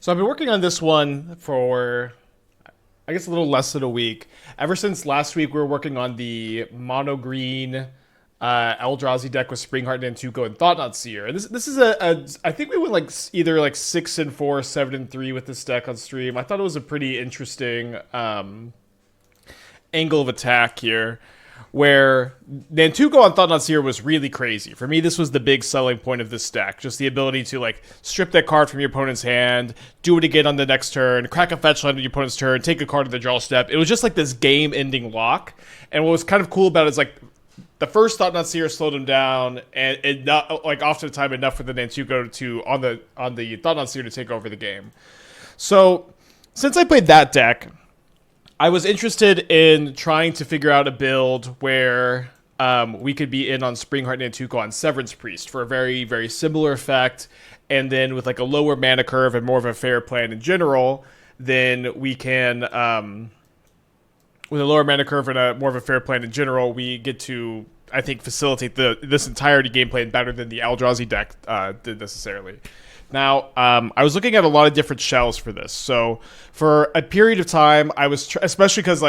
So I've been working on this one for, I guess, a little less than a week. Ever since last week, we were working on the mono green Eldrazi deck with Springheart Nantuko and Thought Seer. And this is I think we went like either like 6-4, 7-3 with this deck on stream. I thought it was a pretty interesting angle of attack here, where Nantuko on Thought Seer was really crazy. For me, this was the big selling point of this deck. Just the ability to like strip that card from your opponent's hand, do it again on the next turn, crack a fetch land on your opponent's turn, take a card to the draw step. It was just like this game-ending lock. And what was kind of cool about it is like the first Thought Seer slowed him down, and it not like often time enough for the Nantuko to on the Thought Seer to take over the game. So since I played that deck, I was interested in trying to figure out a build where we could be in on Springheart Nantuko on Severance Priest for a very, very similar effect, and then with like a lower mana curve and more of a fair plan in general, then we can, with a lower mana curve and a more of a fair plan in general, we get to, I think, facilitate this entirety game plan better than the Eldrazi deck did necessarily. Now, I was looking at a lot of different shells for this. So for a period of time, I was especially because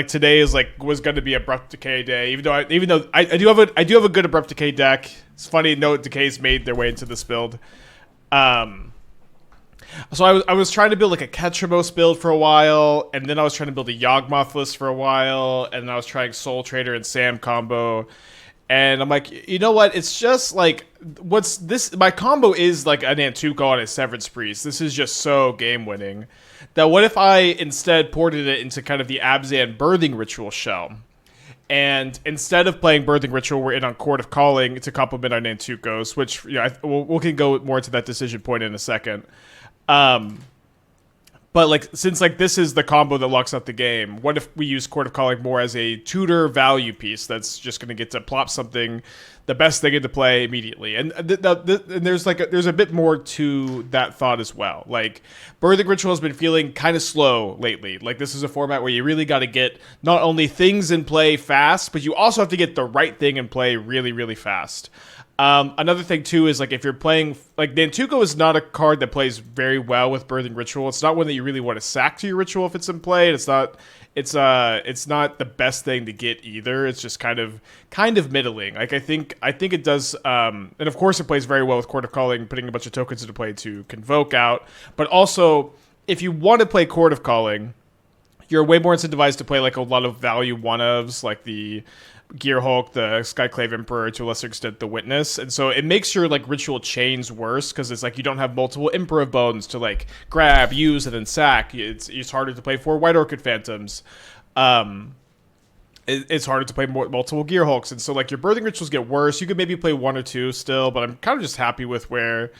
today is was going to be Abrupt Decay day. Even though I do have a good Abrupt Decay deck. It's funny to note Decays made their way into this build. So I was trying to build like a Ketramos build for a while, and then I was trying to build a Yawgmoth list for a while, and then I was trying Soul Trader and Sam combo. And I'm like, you know what? It's just like, what's this? My combo is like a Nantuko and a Severance Priest. This is just so game winning. That what if I instead ported it into kind of the Abzan Birthing Ritual shell? And instead of playing Birthing Ritual, we're in on Chord of Calling to complement our Nantukos, which we can go more into that decision point in a second. But like, since like this is the combo that locks out the game, what if we use Chord of Calling more as a tutor value piece that's just going to get to plop something, the best thing into play immediately? And and there's there's a bit more to that thought as well. Like, Birthing Ritual has been feeling kind of slow lately. Like, this is a format where you really got to get not only things in play fast, but you also have to get the right thing in play really, really fast. Another thing too is like, if you're playing like Nantuko is not a card that plays very well with Birthing Ritual. It's not one that you really want to sack to your ritual if it's in play. It's not the best thing to get either. It's just kind of middling. Like, I think it does, and of course it plays very well with Chord of Calling, putting a bunch of tokens into play to convoke out. But also, if you want to play Chord of Calling, you're way more incentivized to play like a lot of value one-ofs, like the Gearhulk, the Skyclave Emperor, to a lesser extent the Witness, and so it makes your like ritual chains worse because it's like you don't have multiple Emperor of Bones to like grab, use, and then sack. It's harder to play 4 White Orchid Phantoms. It's harder to play multiple Gearhulks, and so like your Birthing Rituals get worse. You could maybe play 1 or 2 still, but I'm kind of just happy with where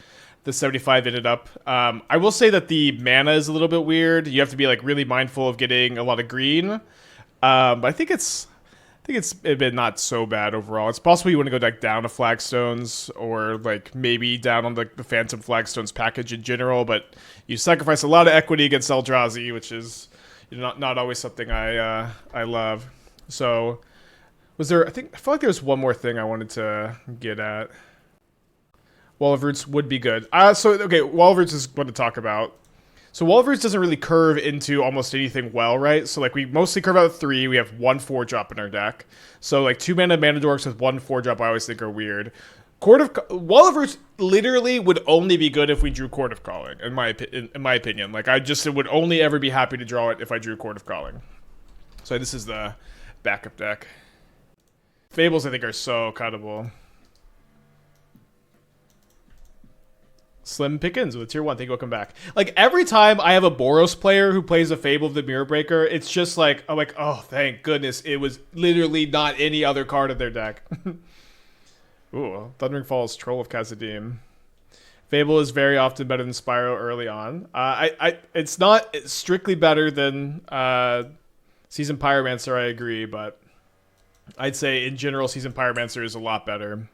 the 75 ended up. I will say that the mana is a little bit weird. You have to be like really mindful of getting a lot of green. But I think it's been not so bad overall. It's possible you want to go like down to Flagstones, or like maybe down on the Phantom Flagstones package in general, but you sacrifice a lot of equity against Eldrazi, which is not always something I love. So I feel like there was one more thing I wanted to get at. Wall of Roots would be good. Wall of Roots is what to talk about. So Wall of Roots doesn't really curve into almost anything well, right? So like, we mostly curve out 3. We have 1 4-drop in our deck. So like 2 mana dorks with 1 4-drop I always think are weird. Wall of Roots literally would only be good if we drew Chord of Calling, in my opinion. Like, it would only ever be happy to draw it if I drew Chord of Calling. So this is the backup deck. Fables I think are so cuttable. Slim Pickens with tier 1. Thank you. Welcome back. Like, every time I have a Boros player who plays a Fable of the Mirror Breaker, it's just like, I'm like, oh, thank goodness. It was literally not any other card in their deck. Ooh, Thundering Falls, Troll of Khazad-dûm. Fable is very often better than Spyro early on. It's not strictly better than Seasoned Pyromancer, I agree, but I'd say in general, Seasoned Pyromancer is a lot better.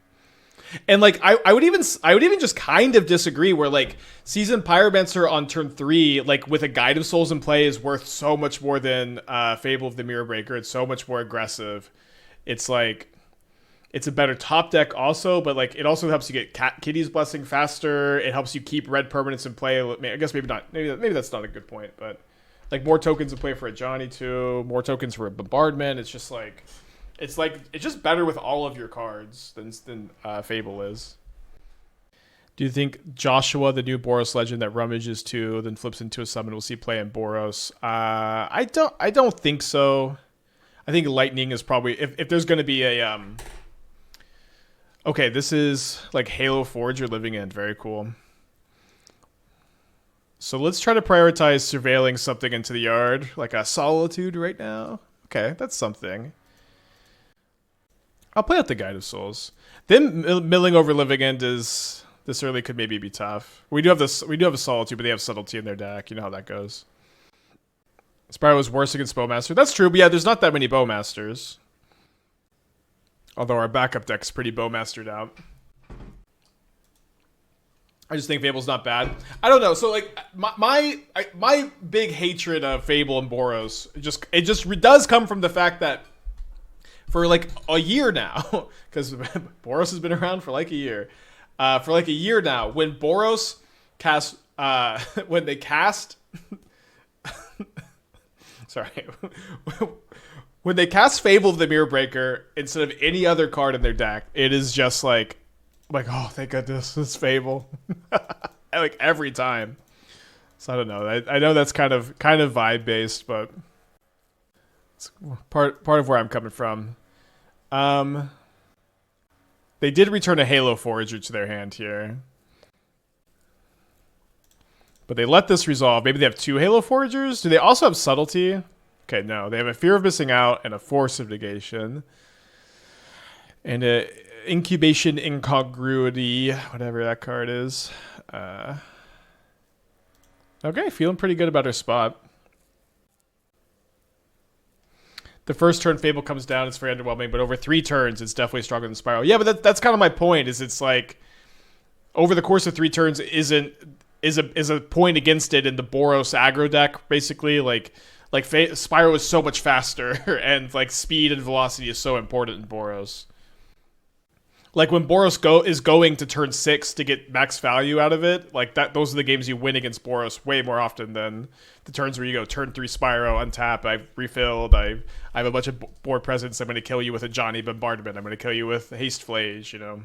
And like, I would even just kind of disagree, where like Seasoned Pyromancer on turn 3, like with a Guide of Souls in play, is worth so much more than Fable of the Mirror Breaker. It's so much more aggressive. It's like, It's a better top deck also, but like it also helps you get Kitty's Blessing faster. It helps you keep red permanents in play. I guess maybe not. Maybe that's not a good point, but like more tokens in play for a Johnny too, more tokens for a Bombardment. It's just like it's just better with all of your cards than Fable is. Do you think Joshua, the new Boros legend that rummages 2, then flips into a summon, will see play in Boros? I don't think so. I think Lightning is probably if there's going to be a Okay, this is like Halo Forge or Living End. Very cool. So let's try to prioritize surveilling something into the yard, like a Solitude right now. Okay, that's something. I'll play out the Guide of Souls. Then milling over Living End is this early could maybe be tough. We do have this. We do have a Solitude, but they have Subtlety in their deck. You know how that goes. Spyro was worse against Bowmaster. That's true, but yeah, there's not that many Bowmasters. Although our backup deck's pretty Bowmastered out. I just think Fable's not bad. I don't know. So like my big hatred of Fable and Boros it does come from the fact that for like a year now, because Boros has been around for like a year. For like a year now, when Boros cast when they cast sorry. When they cast Fable of the Mirror Breaker instead of any other card in their deck, it is just like oh, thank goodness, it's Fable. Like every time. So I don't know. I know that's kind of vibe based, but it's part of where I'm coming from. They did return a Halo Forager to their hand here, but they let this resolve. Maybe they have 2 Halo Foragers. Do they also have Subtlety? Okay, no. They have a Fear of Missing Out and a Force of Negation. And a Incubation Incongruity, whatever that card is. Okay, feeling pretty good about our spot. The first turn Fable comes down, it's very underwhelming, but over 3 turns, it's definitely stronger than Spiral. Yeah, but that's kind of my point, is it's like, over the course of 3 turns is a point against it in the Boros aggro deck, basically. Like Spyro is so much faster, and like speed and velocity is so important in Boros. Like when Boros is going to turn 6 to get max value out of it, like those are the games you win against Boros way more often than the turns where you go turn 3 Spyro, untap, I've refilled, I have a bunch of board presence, I'm going to kill you with a Johnny Bombardment, I'm going to kill you with Haste Flage, you know.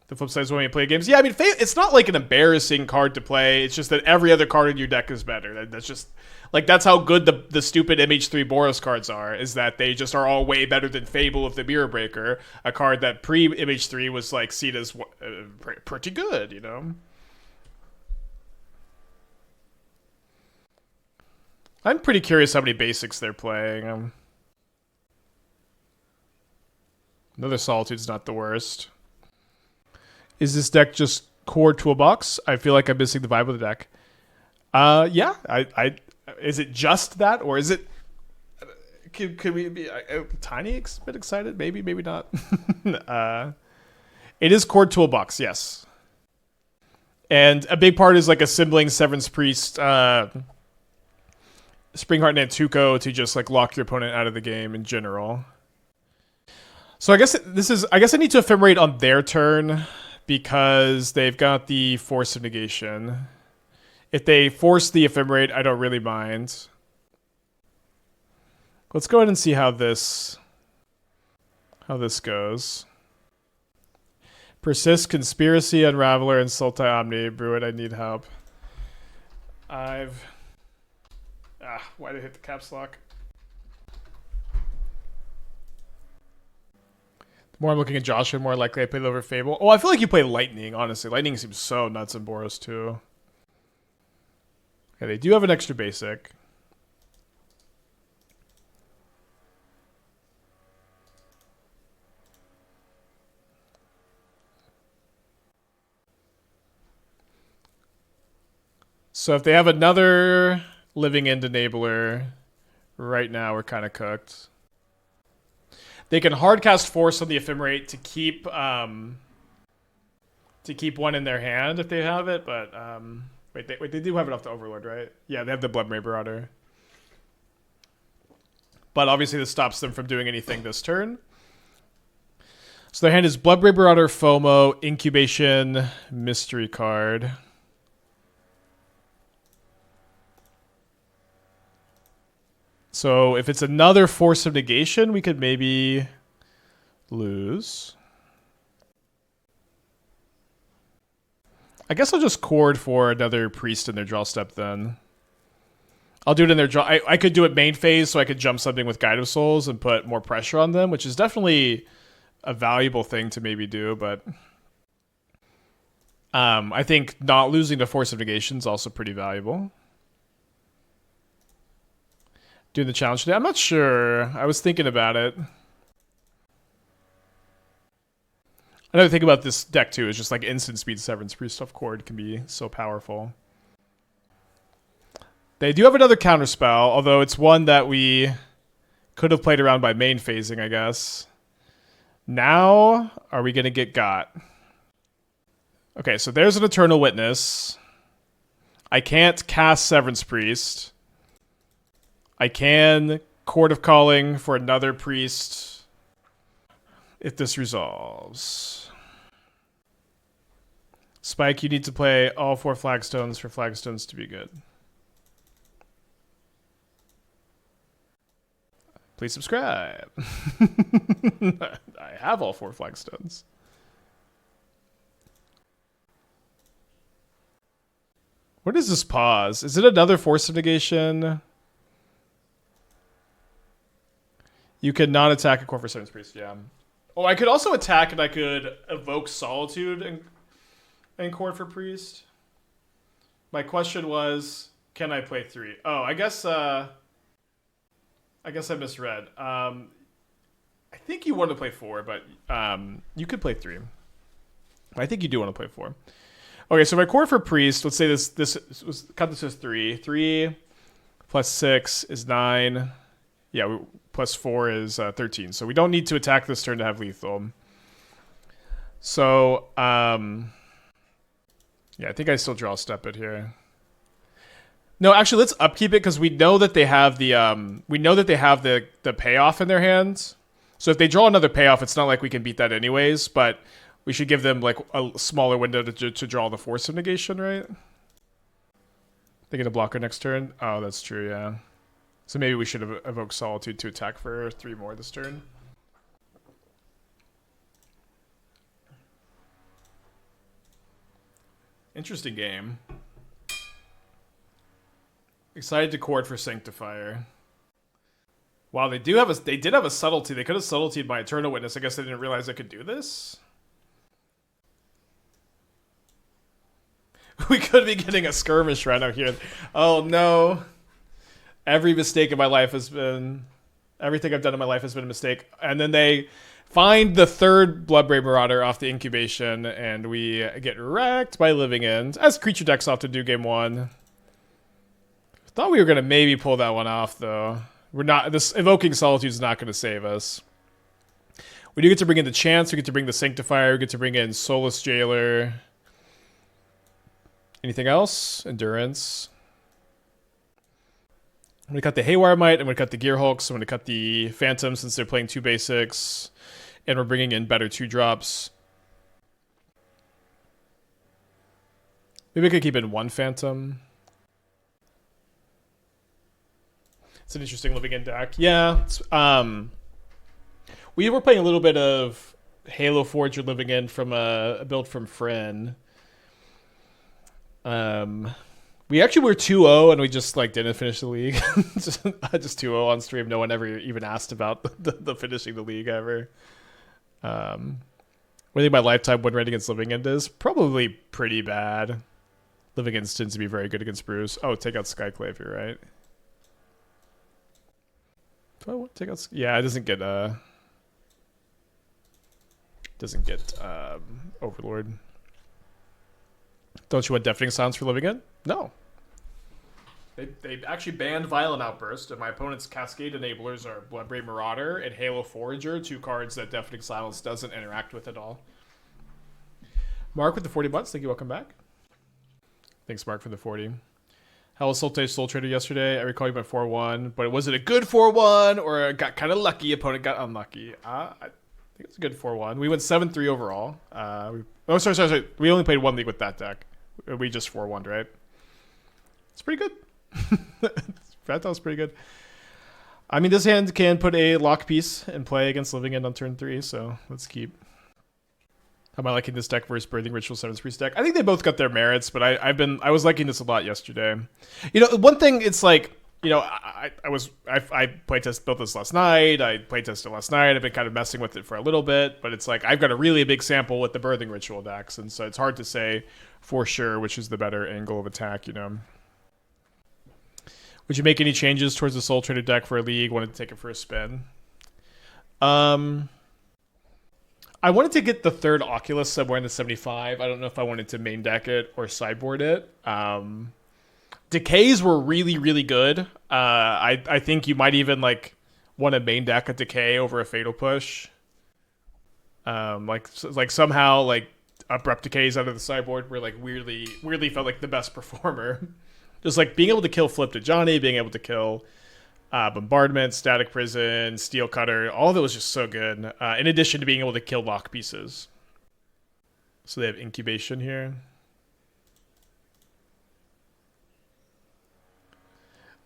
The flip side is when you play games. Yeah, I mean, it's not like an embarrassing card to play. It's just that every other card in your deck is better. That's just like that's how good the stupid MH3 Boros cards are. Is that they just are all way better than Fable of the Mirror Breaker, a card that pre MH3 was like seen as pretty good, you know. I'm pretty curious how many basics they're playing. Another Solitude's not the worst. Is this deck just core toolbox? I feel like I'm missing the vibe of the deck. Yeah. Is it just that, or is it? Could we be a tiny bit excited? Maybe not. It is core toolbox, yes. And a big part is like assembling Severance Priest, Springheart Nantuko to just like lock your opponent out of the game in general. So I guess I need to Ephemerate on their turn, because they've got the Force of Negation. If they force the Ephemerate, I don't really mind. Let's go ahead and see how this goes. Persist, Conspiracy, Unraveler, and Sultai Omni. Brew it, I need help. Why did I hit the caps lock? The more I'm looking at Joshua, the more likely I play over Fable. Oh, I feel like you play Lightning, honestly. Lightning seems so nuts in Boros, too. Okay, they do have an extra basic. So if they have another Living End Enabler, right now we're kind of cooked. They can hardcast Force on the Ephemerate to keep one in their hand if they have it, but wait, they do have it off the Overlord, right? Yeah, they have the Blood Marauder. but obviously this stops them from doing anything this turn. So their hand is Bloodbraid Marauder, FOMO, Incubation, Mystery card. So if it's another Force of Negation, we could maybe lose. I guess I'll just Chord for another Priest in their draw step then. I'll do it in their draw. I could do it main phase, so I could jump something with Guide of Souls and put more pressure on them, which is definitely a valuable thing to maybe do, but I think not losing the Force of Negation is also pretty valuable. Doing the challenge today? I'm not sure. I was thinking about it. Another thing about this deck too is just like instant speed Severance Priest off Chord can be so powerful. They do have another counterspell, although it's one that we could have played around by main phasing, I guess. Now, are we going to get got? Okay, so there's an Eternal Witness. I can't cast Severance Priest. I can Chord of Calling for another Priest if this resolves. Spike, you need to play all 4 Flagstones for Flagstones to be good. Please subscribe. I have all 4 Flagstones. What is this pause? Is it another Force of Negation? You could not attack a core for Severance Priest, yeah. Oh, I could also attack and I could evoke Solitude and Chord for Priest. My question was, can I play 3? Oh, I guess I misread. I think you want to play 4, but you could play 3. I think you do want to play 4. Okay, so my Chord for Priest, let's say this was cut this as 3. 3 plus 6 is 9. Yeah, plus 4 is 13. So we don't need to attack this turn to have lethal. So, yeah, I think I still draw a step it here. No, actually, let's upkeep it because we know that they have the the payoff in their hands. So if they draw another payoff, it's not like we can beat that anyways. But we should give them like a smaller window to draw the Force of Negation, right? They get a blocker next turn. Oh, that's true. Yeah. So maybe we should have evoked Solitude to attack for 3 more this turn. Interesting game. Excited to Chord for Sanctifier. Wow, they did have a subtlety. They could have subtletied my Eternal Witness. I guess they didn't realize I could do this. We could be getting a skirmish right out here. Oh no. Everything I've done in my life has been a mistake. And then they find the 3rd Bloodbraid Marauder off the Incubation, and we get wrecked by Living End, as creature decks often do game 1. Thought we were going to maybe pull that one off, though. We're not. This Evoking Solitude is not going to save us. We do get to bring in the Chance, we get to bring the Sanctifier, we get to bring in Soulless Jailer. Anything else? Endurance. I'm going to cut the Haywire Mite, I'm going to cut the Gearhulk, so I'm going to cut the Phantom since they're playing 2 basics. And we're bringing in better 2-drops. Maybe I could keep in 1 Phantom. It's an interesting Living End deck. Yeah. We were playing a little bit of Halo Forge or Living End from a build from Frin. We actually were 2-0 and we just like didn't finish the league. just 2-0 on stream. No one ever even asked about the finishing the league ever. What do you think my lifetime win rate against Living End is? Probably pretty bad. Living End tends to be very good against Bruce. Oh, take out Skyclave here, right? Do I want to take out? Yeah, it doesn't get Overlord. Don't you want Deafening Silence for Living End? No. They actually banned Violent Outburst, and my opponent's Cascade Enablers are Bloodbraid Marauder and Halo Forager, 2 cards that Deafening Silence doesn't interact with at all. Mark with the 40 months. Thank you. Welcome back. Thanks, Mark, for the 40. How was Solte Soul Trader yesterday? I recall you went 4-1, but was it a good 4-1 or got kind of lucky? Opponent got unlucky. I think it's a good 4-1. We went 7-3 overall. Sorry. We only played one league with that deck. We just 4-1'd, right? It's pretty good. That was pretty good. I mean, this hand can put a lock piece in play against Living End on turn 3, so let's keep. How am I liking this deck versus Birthing Ritual Severance Priest deck? I think they both got their merits, but I was liking this a lot yesterday. You know, one thing, it's like, you know, I built this last night. I playtested last night. I've been kind of messing with it for a little bit, but it's like I've got a really big sample with the Birthing Ritual decks, and so it's hard to say for sure which is the better angle of attack, you know. Would you make any changes towards the Soul Trader deck for a league? Wanted to take it for a spin. I wanted to get the third Oculus somewhere in the 75. I don't know if I wanted to main deck it or sideboard it. Decays were really, really good. I think you might even like want to main deck a Decay over a Fatal Push. Like somehow like Abrupt Decays out of the sideboard were like weirdly felt like the best performer. Just like being able to kill Flip to Johnny, being able to kill Bombardment, Static Prison, Steel Cutter, all of it was just so good. In addition to being able to kill lock pieces. So they have Incubation here.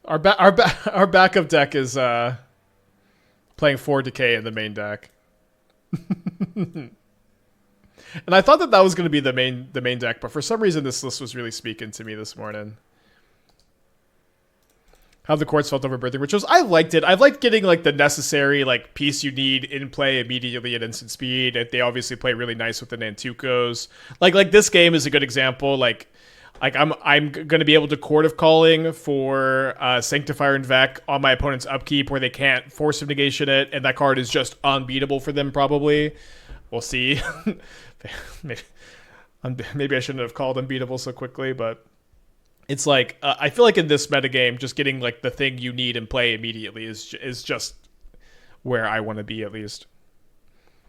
Our backup deck is playing 4 Decay in the main deck. And I thought that was going to be the main deck, but for some reason this list was really speaking to me this morning. How the courts felt over Birthing Rituals. I liked it. I've liked getting like the necessary like piece you need in play immediately at instant speed. They obviously play really nice with the Nantukos. Like this game is a good example. Like I'm gonna be able to Chord of Calling for Sanctifier and en-Vec on my opponent's upkeep where they can't force of negation it, and that card is just unbeatable for them probably. We'll see. Maybe I shouldn't have called unbeatable so quickly, but. It's like, I feel like in this metagame, just getting like the thing you need and play immediately is just where I want to be, at least.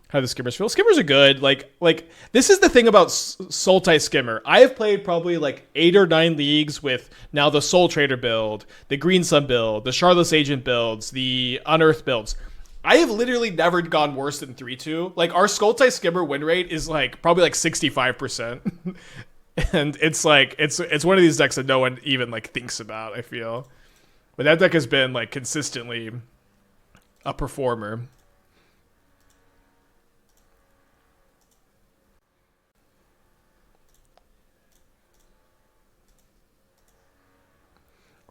How do the Skimmers feel? Skimmers are good. Like this is the thing about Sultai Skimmer. I have played probably like 8 or 9 leagues with now the Soul Trader build, the Green Sun build, the Shardless Agent builds, the Unearth builds. I have literally never gone worse than 3-2. Like our Sultai Skimmer win rate is like probably like 65%. And it's like it's one of these decks that no one even like thinks about, I feel. But that deck has been like consistently a performer.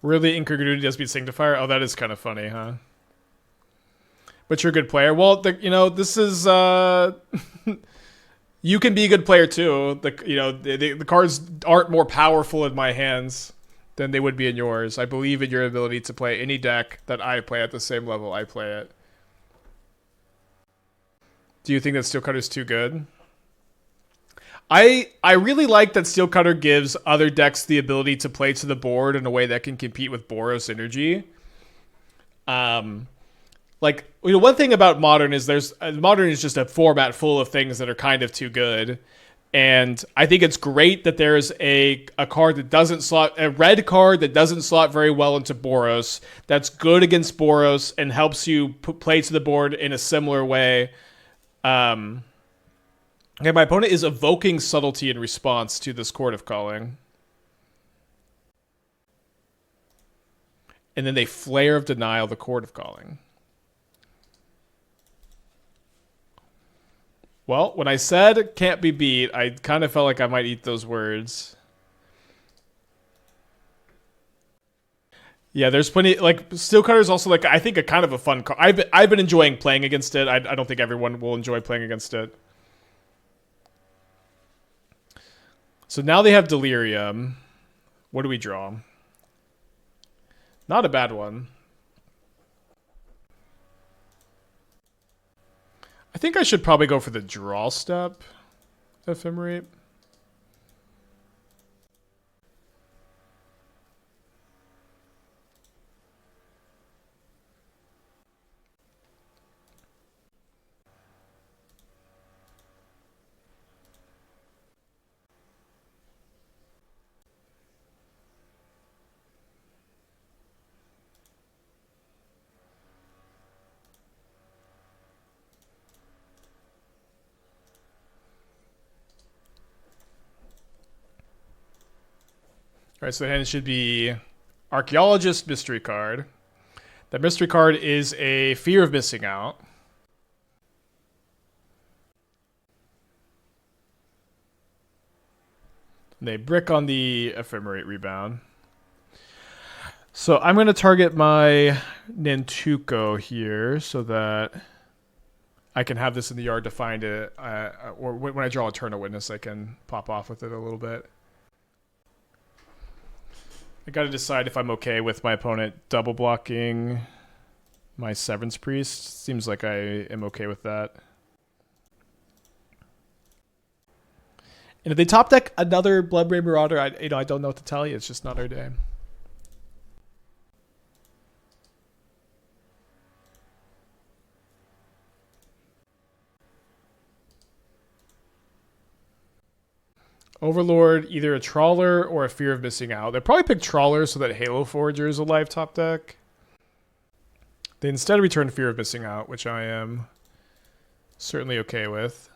Really, Incongruity does beat Sanctifier? Oh, that is kind of funny, huh? But you're a good player. Well, this is you can be a good player too. The cards aren't more powerful in my hands than they would be in yours. I believe in your ability to play any deck that I play at the same level I play it. Do you think that Steel Cutter is too good? I really like that Steel Cutter gives other decks the ability to play to the board in a way that can compete with Boros Energy. One thing about Modern is Modern is just a format full of things that are kind of too good. And I think it's great that there's a card that doesn't slot, a red card that doesn't slot very well into Boros, that's good against Boros and helps you play to the board in a similar way. Okay, my opponent is evoking Subtlety in response to this Chord of Calling. And then they Flare of Denial the Chord of Calling. Well, when I said can't be beat, I kind of felt like I might eat those words. Yeah, there's plenty. Like Steel Cutter is also like I think a kind of a fun card. I've been enjoying playing against it. I don't think everyone will enjoy playing against it. So now they have Delirium. What do we draw? Not a bad one. I think I should probably go for the draw step, Ephemerate. Alright, so the hand should be Archaeologist mystery card. That mystery card is a Fear of Missing Out. They brick on the Ephemerate rebound. So I'm going to target my Nantuko here so that I can have this in the yard to find it. Or when I draw a Turn of Witness, I can pop off with it a little bit. I got to decide if I'm okay with my opponent double blocking my Severance Priest. Seems like I am okay with that. And if they top deck another Bloodbraid Marauder, I don't know what to tell you. It's just not our day. Overlord, either a Trawler or a Fear of Missing Out. They probably pick Trawler so that Halo Forager is a live top deck. They instead return Fear of Missing Out, which I am certainly okay with.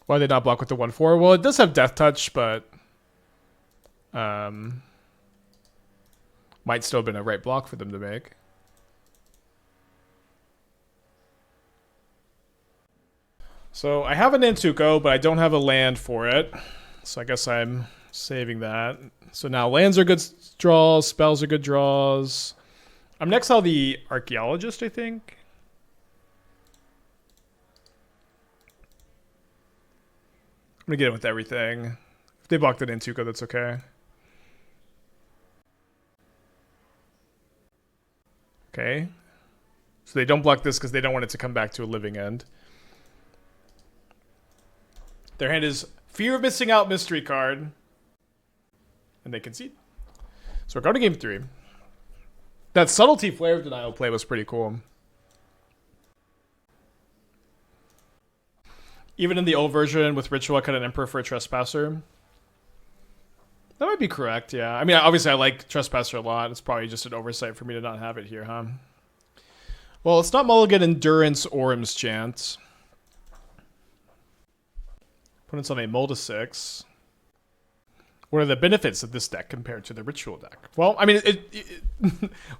Why did they not block with the 1/4? Well, it does have Death Touch, but might still have been a right block for them to make. So I have a Nantuko, but I don't have a land for it. So I guess I'm saving that. So now lands are good draws, spells are good draws. I'm next on the Archaeologist, I think. I'm going to get in with everything. If they block the Nantuko, that's okay. Okay. So they don't block this because they don't want it to come back to a living end. Their hand is Fear of Missing Out mystery card. And they concede. So we're going to game 3. That Subtlety Flare of Denial play was pretty cool. Even in the old version with Ritual, I cut an Emperor for a Trespasser. That might be correct, yeah. I mean, obviously I like Trespasser a lot. It's probably just an oversight for me to not have it here, huh? Well, it's not Mulligan, Endurance, Orm's Chant. Opponent's on a Molda 6. What are the benefits of this deck compared to the Ritual deck? Well, I mean,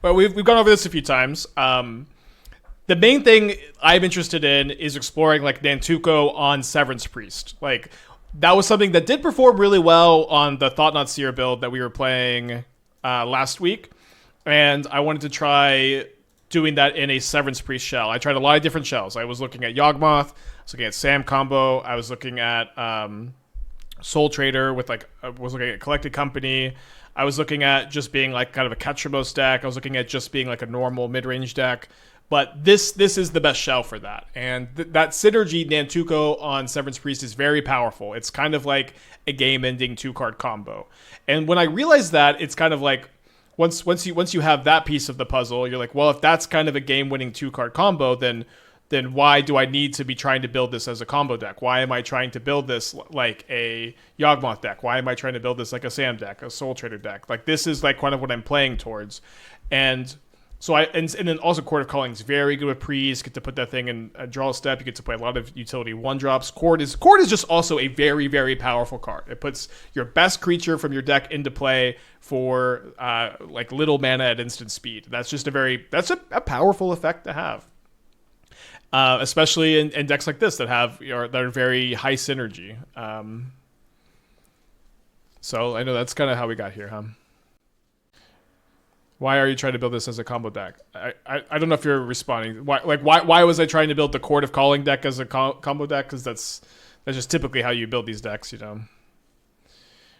well, we've gone over this a few times. The main thing I'm interested in is exploring like Nantuko on Severance Priest. Like that was something that did perform really well on the Thought Not Seer build that we were playing last week, and I wanted to try doing that in a Severance Priest shell. I tried a lot of different shells. I was looking at Yawgmoth, I was looking at Sam Combo, I was looking at Soul Trader with like I was looking at Collected Company. I was looking at just being like kind of a Ketramos deck. I was looking at just being like a normal mid-range deck. But this is the best shell for that. And that synergy Nantuko on Severance Priest is very powerful. It's kind of like a game-ending 2-card combo. And when I realized that, it's kind of like once you have that piece of the puzzle, you're like, well, if that's kind of a game-winning 2-card combo, then why do I need to be trying to build this as a combo deck? Why am I trying to build this like a Yawgmoth deck? Why am I trying to build this like a Sam deck, a Soul Trader deck? Like this is like kind of what I'm playing towards. And so and then also Chord of Calling is very good with Priest. Get to put that thing in a draw step. You get to play a lot of utility 1-drops. Chord is just also a very, very powerful card. It puts your best creature from your deck into play for like little mana at instant speed. That's just a powerful effect to have. Especially in decks like this that are very high synergy. So I know that's kind of how we got here, huh? Why are you trying to build this as a combo deck? I don't know if you're responding. Why was I trying to build the Chord of Calling deck as a combo deck? Because that's just typically how you build these decks, you know. All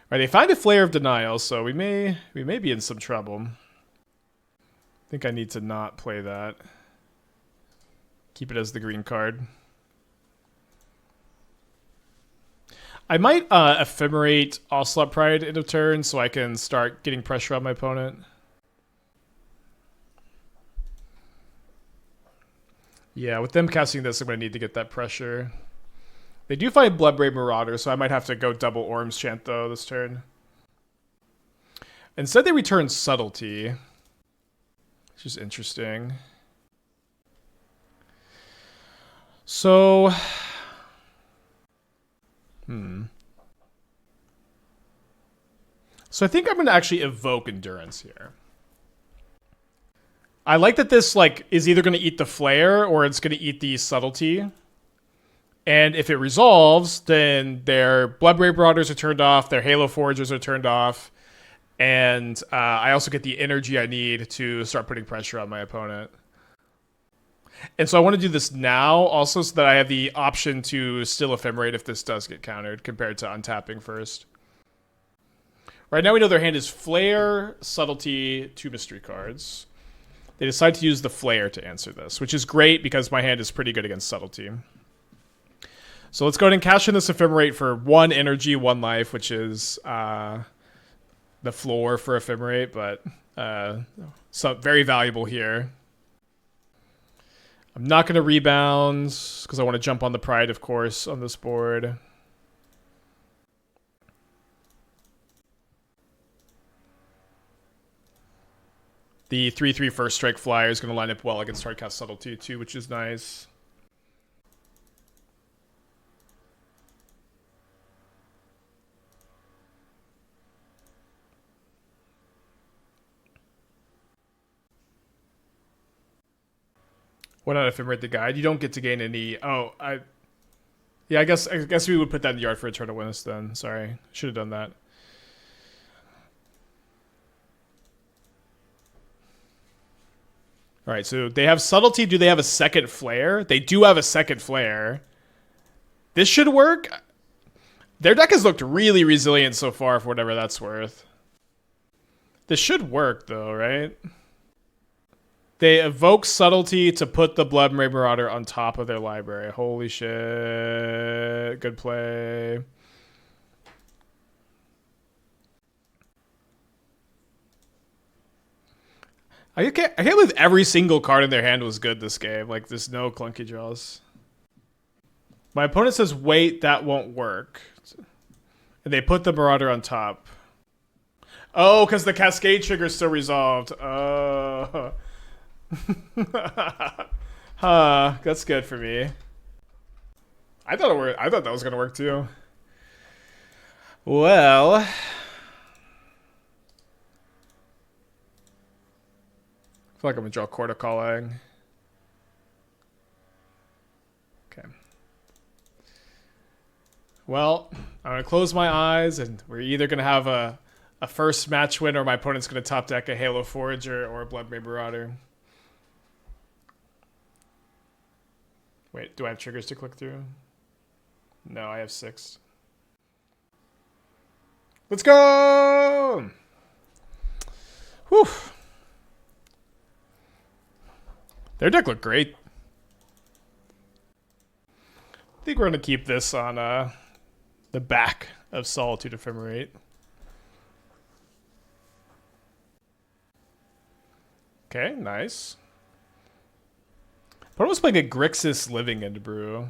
right, they find a Flare of Denial, so we may be in some trouble. I think I need to not play that. Keep it as the green card. I might Ephemerate Ocelot Pride end of turn so I can start getting pressure on my opponent. Yeah, with them casting this, I'm going to need to get that pressure. They do find Bloodbraid Marauder, so I might have to go double Orm's Chant, though, this turn. Instead, they return Subtlety, which is interesting. So, So I think I'm going to actually evoke Endurance here. I like that this like is either going to eat the Flare or it's going to eat the Subtlety. And if it resolves, then their Bloodbraid Marauders are turned off, their Halo Foragers are turned off, and I also get the energy I need to start putting pressure on my opponent. And so I want to do this now also so that I have the option to still Ephemerate if this does get countered compared to untapping first. Right now we know their hand is Flare, Subtlety, 2 mystery cards. They decide to use the Flare to answer this, which is great because my hand is pretty good against Subtlety. So let's go ahead and cash in this Ephemerate for 1 energy, 1 life, which is the floor for Ephemerate, but so very valuable here. I'm not going to rebound because I want to jump on the Pride, of course, on this board. The 3/3 first strike flyer is going to line up well against Hardcast Subtlety too, which is nice. What not Ephemerate the Guide? You don't get to gain any. Oh, yeah, I guess we would put that in the yard for Eternal Witness then. Sorry, should have done that. All right, so they have Subtlety. Do they have a second Flare? They do have a second Flare. This should work. Their deck has looked really resilient so far, for whatever that's worth. This should work, though, right? They evoke Subtlety to put the Bloodbraid Marauder on top of their library. Holy shit. Good play. I can't believe every single card in their hand was good this game. Like, there's no clunky draws. My opponent says, wait, that won't work. And they put the Marauder on top. Oh, because the Cascade trigger's still resolved. Oh. Huh, that's good for me. I thought that was gonna work too. Well, I feel like I'm gonna draw Chord of Calling. Okay. Well, I'm gonna close my eyes, and we're either gonna have a first match win, or my opponent's gonna top deck a Halo Forager or a Bloodbraid Marauder. Wait, do I have triggers to click through? No, I have 6. Let's go! Whew. Their deck looked great. I think we're going to keep this on the back of Solitude Ephemerate. Okay, nice. But I was playing a Grixis Living End Brew.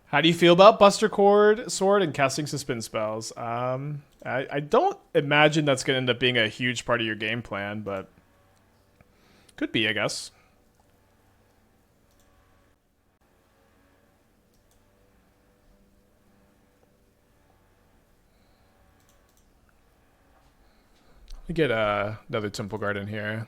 How do you feel about Buster Cord Sword and casting Suspend spells? I don't imagine that's going to end up being a huge part of your game plan, but could be, I guess. Let me get another Temple Guard in here.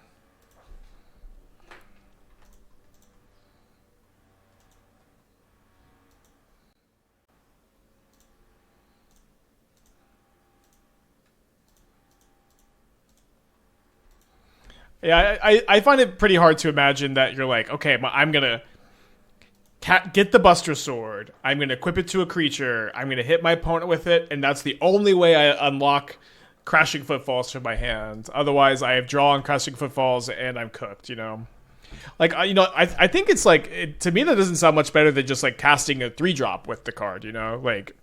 Yeah, I find it pretty hard to imagine that you're like, okay, I'm going to get the Buster Sword. I'm going to equip it to a creature. I'm going to hit my opponent with it, and that's the only way I unlock Crashing Footfalls from my hand. Otherwise, I have draw on Crashing Footfalls, and I'm cooked, you know? Like, I think it's like, to me, that doesn't sound much better than just, like, casting a 3-drop with the card, you know? Like,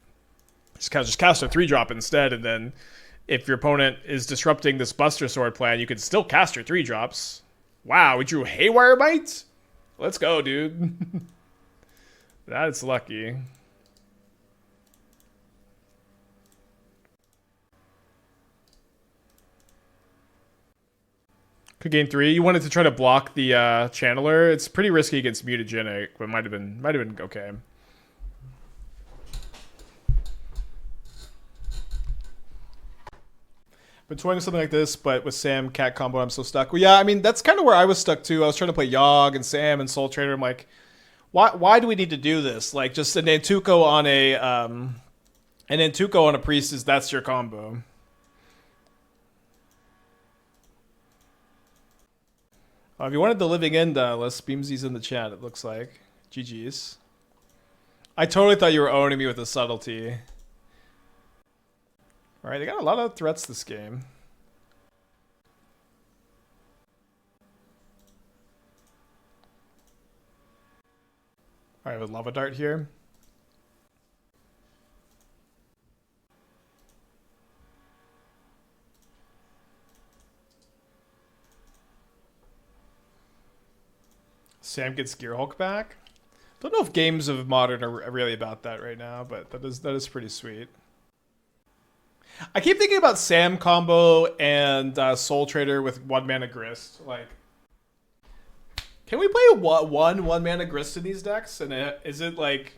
just cast a 3-drop instead, and then if your opponent is disrupting this Buster Sword plan, you can still cast your 3-drops. Wow, we drew Haywire Mite? Let's go, dude. That's lucky. Could gain 3. You wanted to try to block the Channeler. It's pretty risky against Mutagenic, but might have been okay. Been toying with something like this, but with Sam Cat combo, I'm so stuck. Well, yeah, I mean that's kind of where I was stuck too. I was trying to play Yogg and Sam and Soul Trader. I'm like, why do we need to do this? Like, just a Nantuko on a priest is that's your combo. If you wanted the living end, let's Beamsy's in the chat. It looks like GG's. I totally thought you were owning me with the subtlety. All right, they got a lot of threats this game. All right, with Lava Dart here. Sam gets Gearhulk back. Don't know if games of Modern are really about that right now, but that is pretty sweet. I keep thinking about Sam combo and Soul Trader with 1 mana Grist. Like, can we play one mana Grist in these decks? And is it like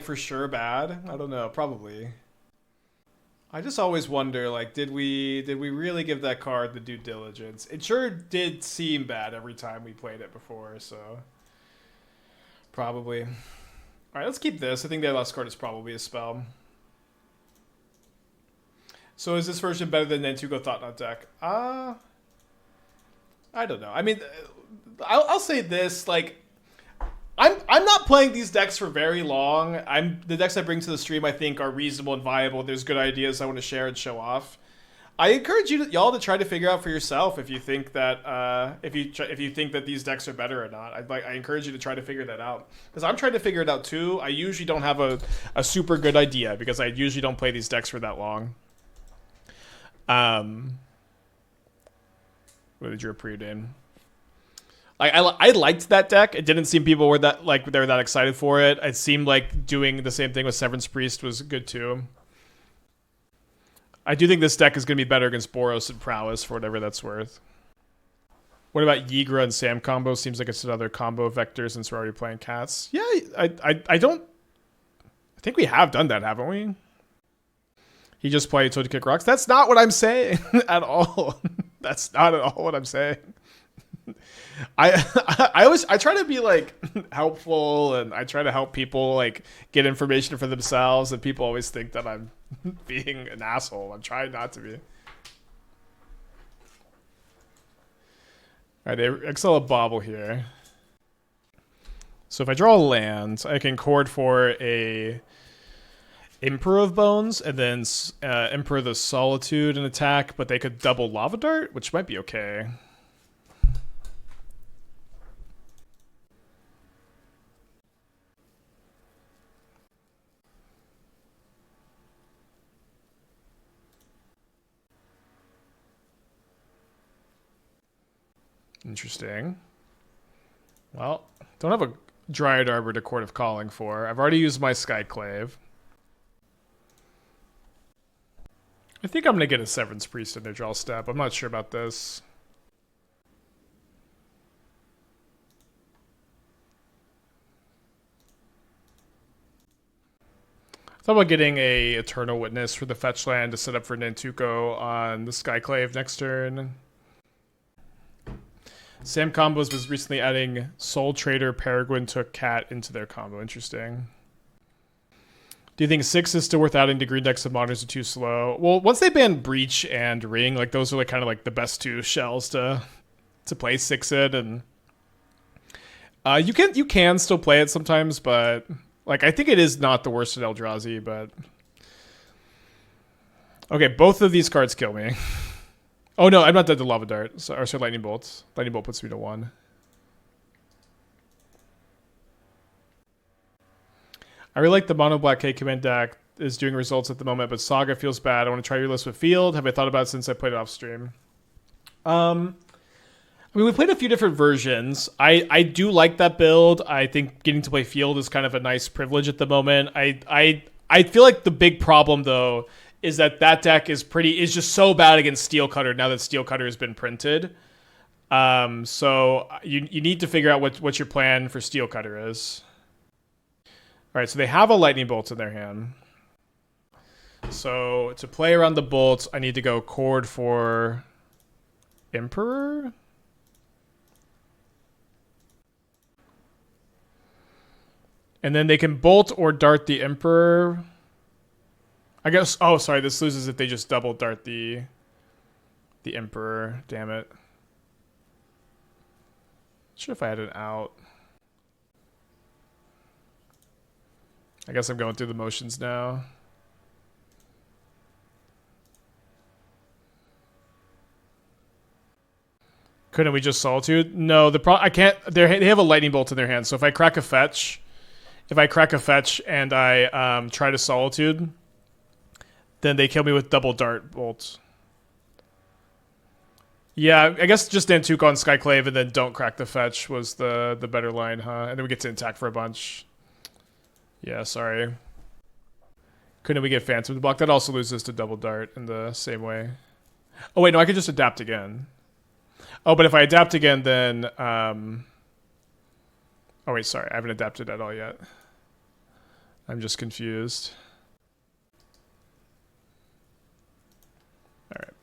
for sure bad? I don't know. Probably. I just always wonder, like, did we really give that card the due diligence? It sure did seem bad every time we played it before, so probably. All right, let's keep this. I think the last card is probably a spell. So is this version better than Nantuko Thought-Knot deck? I don't know. I mean, I'll say this, like, I'm not playing these decks for very long. The decks I bring to the stream I think are reasonable and viable. There's good ideas I want to share and show off. I encourage y'all to try to figure out for yourself if you think that if you think that these decks are better or not. I encourage you to try to figure that out, because I'm trying to figure it out too. I usually don't have a super good idea because I usually don't play these decks for that long. What did you previewed in? I liked that deck. It didn't seem people were they were that excited for it. It seemed like doing the same thing with Severance Priest was good too. I do think this deck is going to be better against Boros and Prowess for whatever that's worth. What about Yigra and Sam combo? Seems like it's another combo vector since we're already playing cats. Yeah, I think we have done that, haven't we? He just played to kick rocks. That's not what I'm saying at all. That's not at all what I'm saying. I try to be like helpful, and I try to help people like get information for themselves, and people always think that I'm being an asshole. I'm trying not to be. All right, they exile a Bauble here. So if I draw a land, I can chord for a Emperor of Bones, and then Emperor the Solitude and attack, but they could double Lava Dart, which might be okay. Interesting. Well, don't have a Dryad Arbor to Chord of Calling for. I've already used my Skyclave. I think I'm going to get a Severance Priest in their draw step. I'm not sure about this. I thought about getting a Eternal Witness for the fetch land to set up for Nantuko on the Skyclave next turn. Sam Combos was recently adding Soul Trader, Peregrine took Cat into their combo. Interesting. Do you think 6 is still worth adding to green decks if Moderns are too slow? Well, once they ban Breach and Ring, like those are like kind of like the best two shells to play 6 in, and you can still play it sometimes, but like I think it is not the worst in Eldrazi, but okay, both of these cards kill me. Oh no, I'm not dead to Lava Dart. Sorry, Lightning Bolt. Lightning Bolt puts me to 1. I really like the mono black K command deck is doing results at the moment, but Saga feels bad. I want to try your list with Field. Have I thought about it since I played it off stream? I mean, we played a few different versions. I do like that build. I think getting to play Field is kind of a nice privilege at the moment. I feel like the big problem though is that deck is just so bad against Steel Cutter now that Steel Cutter has been printed. So you need to figure out what your plan for Steel Cutter is. All right, so they have a Lightning Bolt in their hand. So to play around the bolt, I need to go Chord for Emperor? And then they can bolt or dart the Emperor. I guess, oh, sorry, this loses if they just double dart the Emperor. Damn it. Sure if I had an out. I guess I'm going through the motions now. Couldn't we just Solitude? No, I can't. They have a lightning bolt in their hand, so if I crack a fetch, and I try to Solitude, then they kill me with double dart bolts. Yeah, I guess just Nantuko on Skyclave and then don't crack the fetch was the better line, huh? And then we get to attack for a bunch. Yeah, sorry. Couldn't we get Phantom to block? That also loses to double dart in the same way. Oh wait, no, I could just adapt again. Oh, but if I adapt again, then oh wait, sorry, I haven't adapted at all yet. I'm just confused. All right.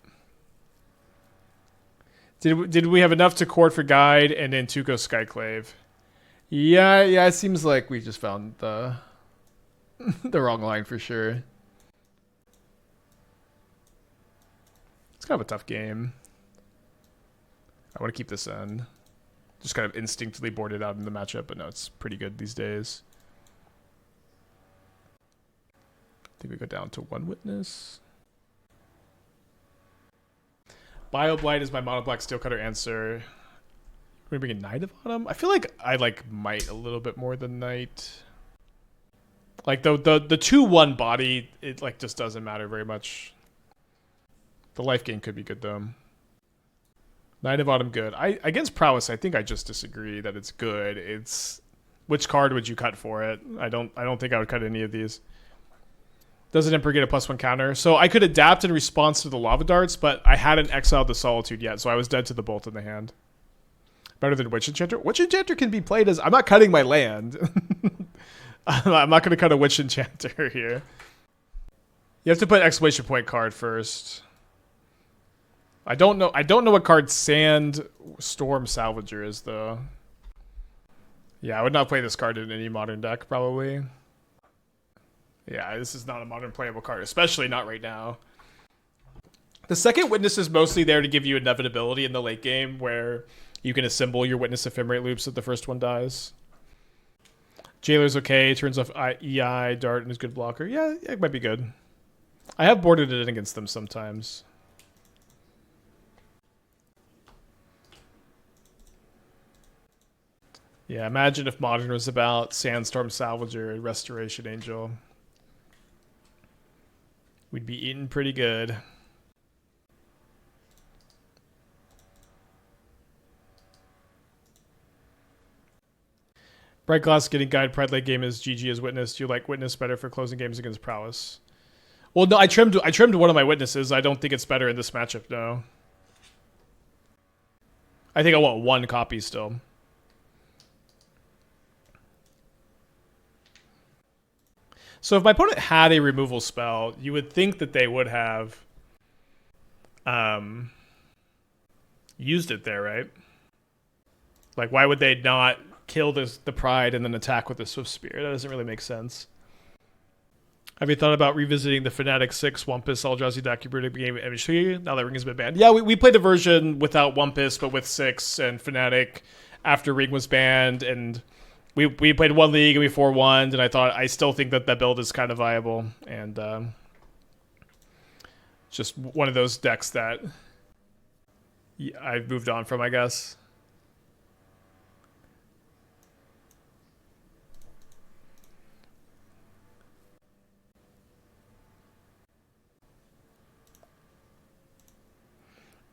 Did we have enough to Chord for Guide and then Nantuko Skyclave? Yeah, it seems like we just found the the wrong line for sure. It's kind of a tough game. I want to keep this in. Just kind of instinctively board it out in the matchup, but no, it's pretty good these days. I think we go down to 1 witness. Bioblight is my mono black Steelcutter answer. We're bring a Knight of Autumn? I feel like I like Might a little bit more than Knight. Like the 2-1 body, it like just doesn't matter very much. The life gain could be good though. Knight of Autumn good. Against Prowess, I think I just disagree that it's good. It's which card would you cut for it? I don't think I would cut any of these. Doesn't Emperor get a +1 counter? So I could adapt in response to the Lava Darts, but I hadn't exiled the Solitude yet, so I was dead to the Bolt in the hand. Better than Witch Enchanter? Witch Enchanter can be played as... I'm not cutting my land. I'm not going to cut a Witch Enchanter here. You have to put exclamation point card first. I don't know what card Sand Storm Salvager is, though. Yeah, I would not play this card in any modern deck, probably. Yeah, this is not a modern playable card, especially not right now. The second witness is mostly there to give you inevitability in the late game, where you can assemble your witness ephemerate loops if the first one dies. Jailer's okay, turns off EI, Dart, and is good blocker. Yeah, it might be good. I have boarded it in against them sometimes. Yeah, imagine if Modern was about Sandstorm Salvager and Restoration Angel. We'd be eating pretty good. Brightglass getting Guide Pride late game is GG as Witness. Do you like Witness better for closing games against Prowess? Well, no, I trimmed one of my Witnesses. I don't think it's better in this matchup, no. I think I want 1 copy still. So if my opponent had a removal spell, you would think that they would have used it there, right? Like, why would they not kill the Pride and then attack with the Swift Spear? That doesn't really make sense. Have you thought about revisiting the Fnatic 6 Wumpus Eldrazi deck you brewed game MTGO now that Ring has been banned? Yeah, we played a version without Wumpus, but with 6 and Fnatic after Ring was banned, and... We played 1 league and we 4-1'd, and I still think that build is kind of viable, and just one of those decks that I've moved on from, I guess.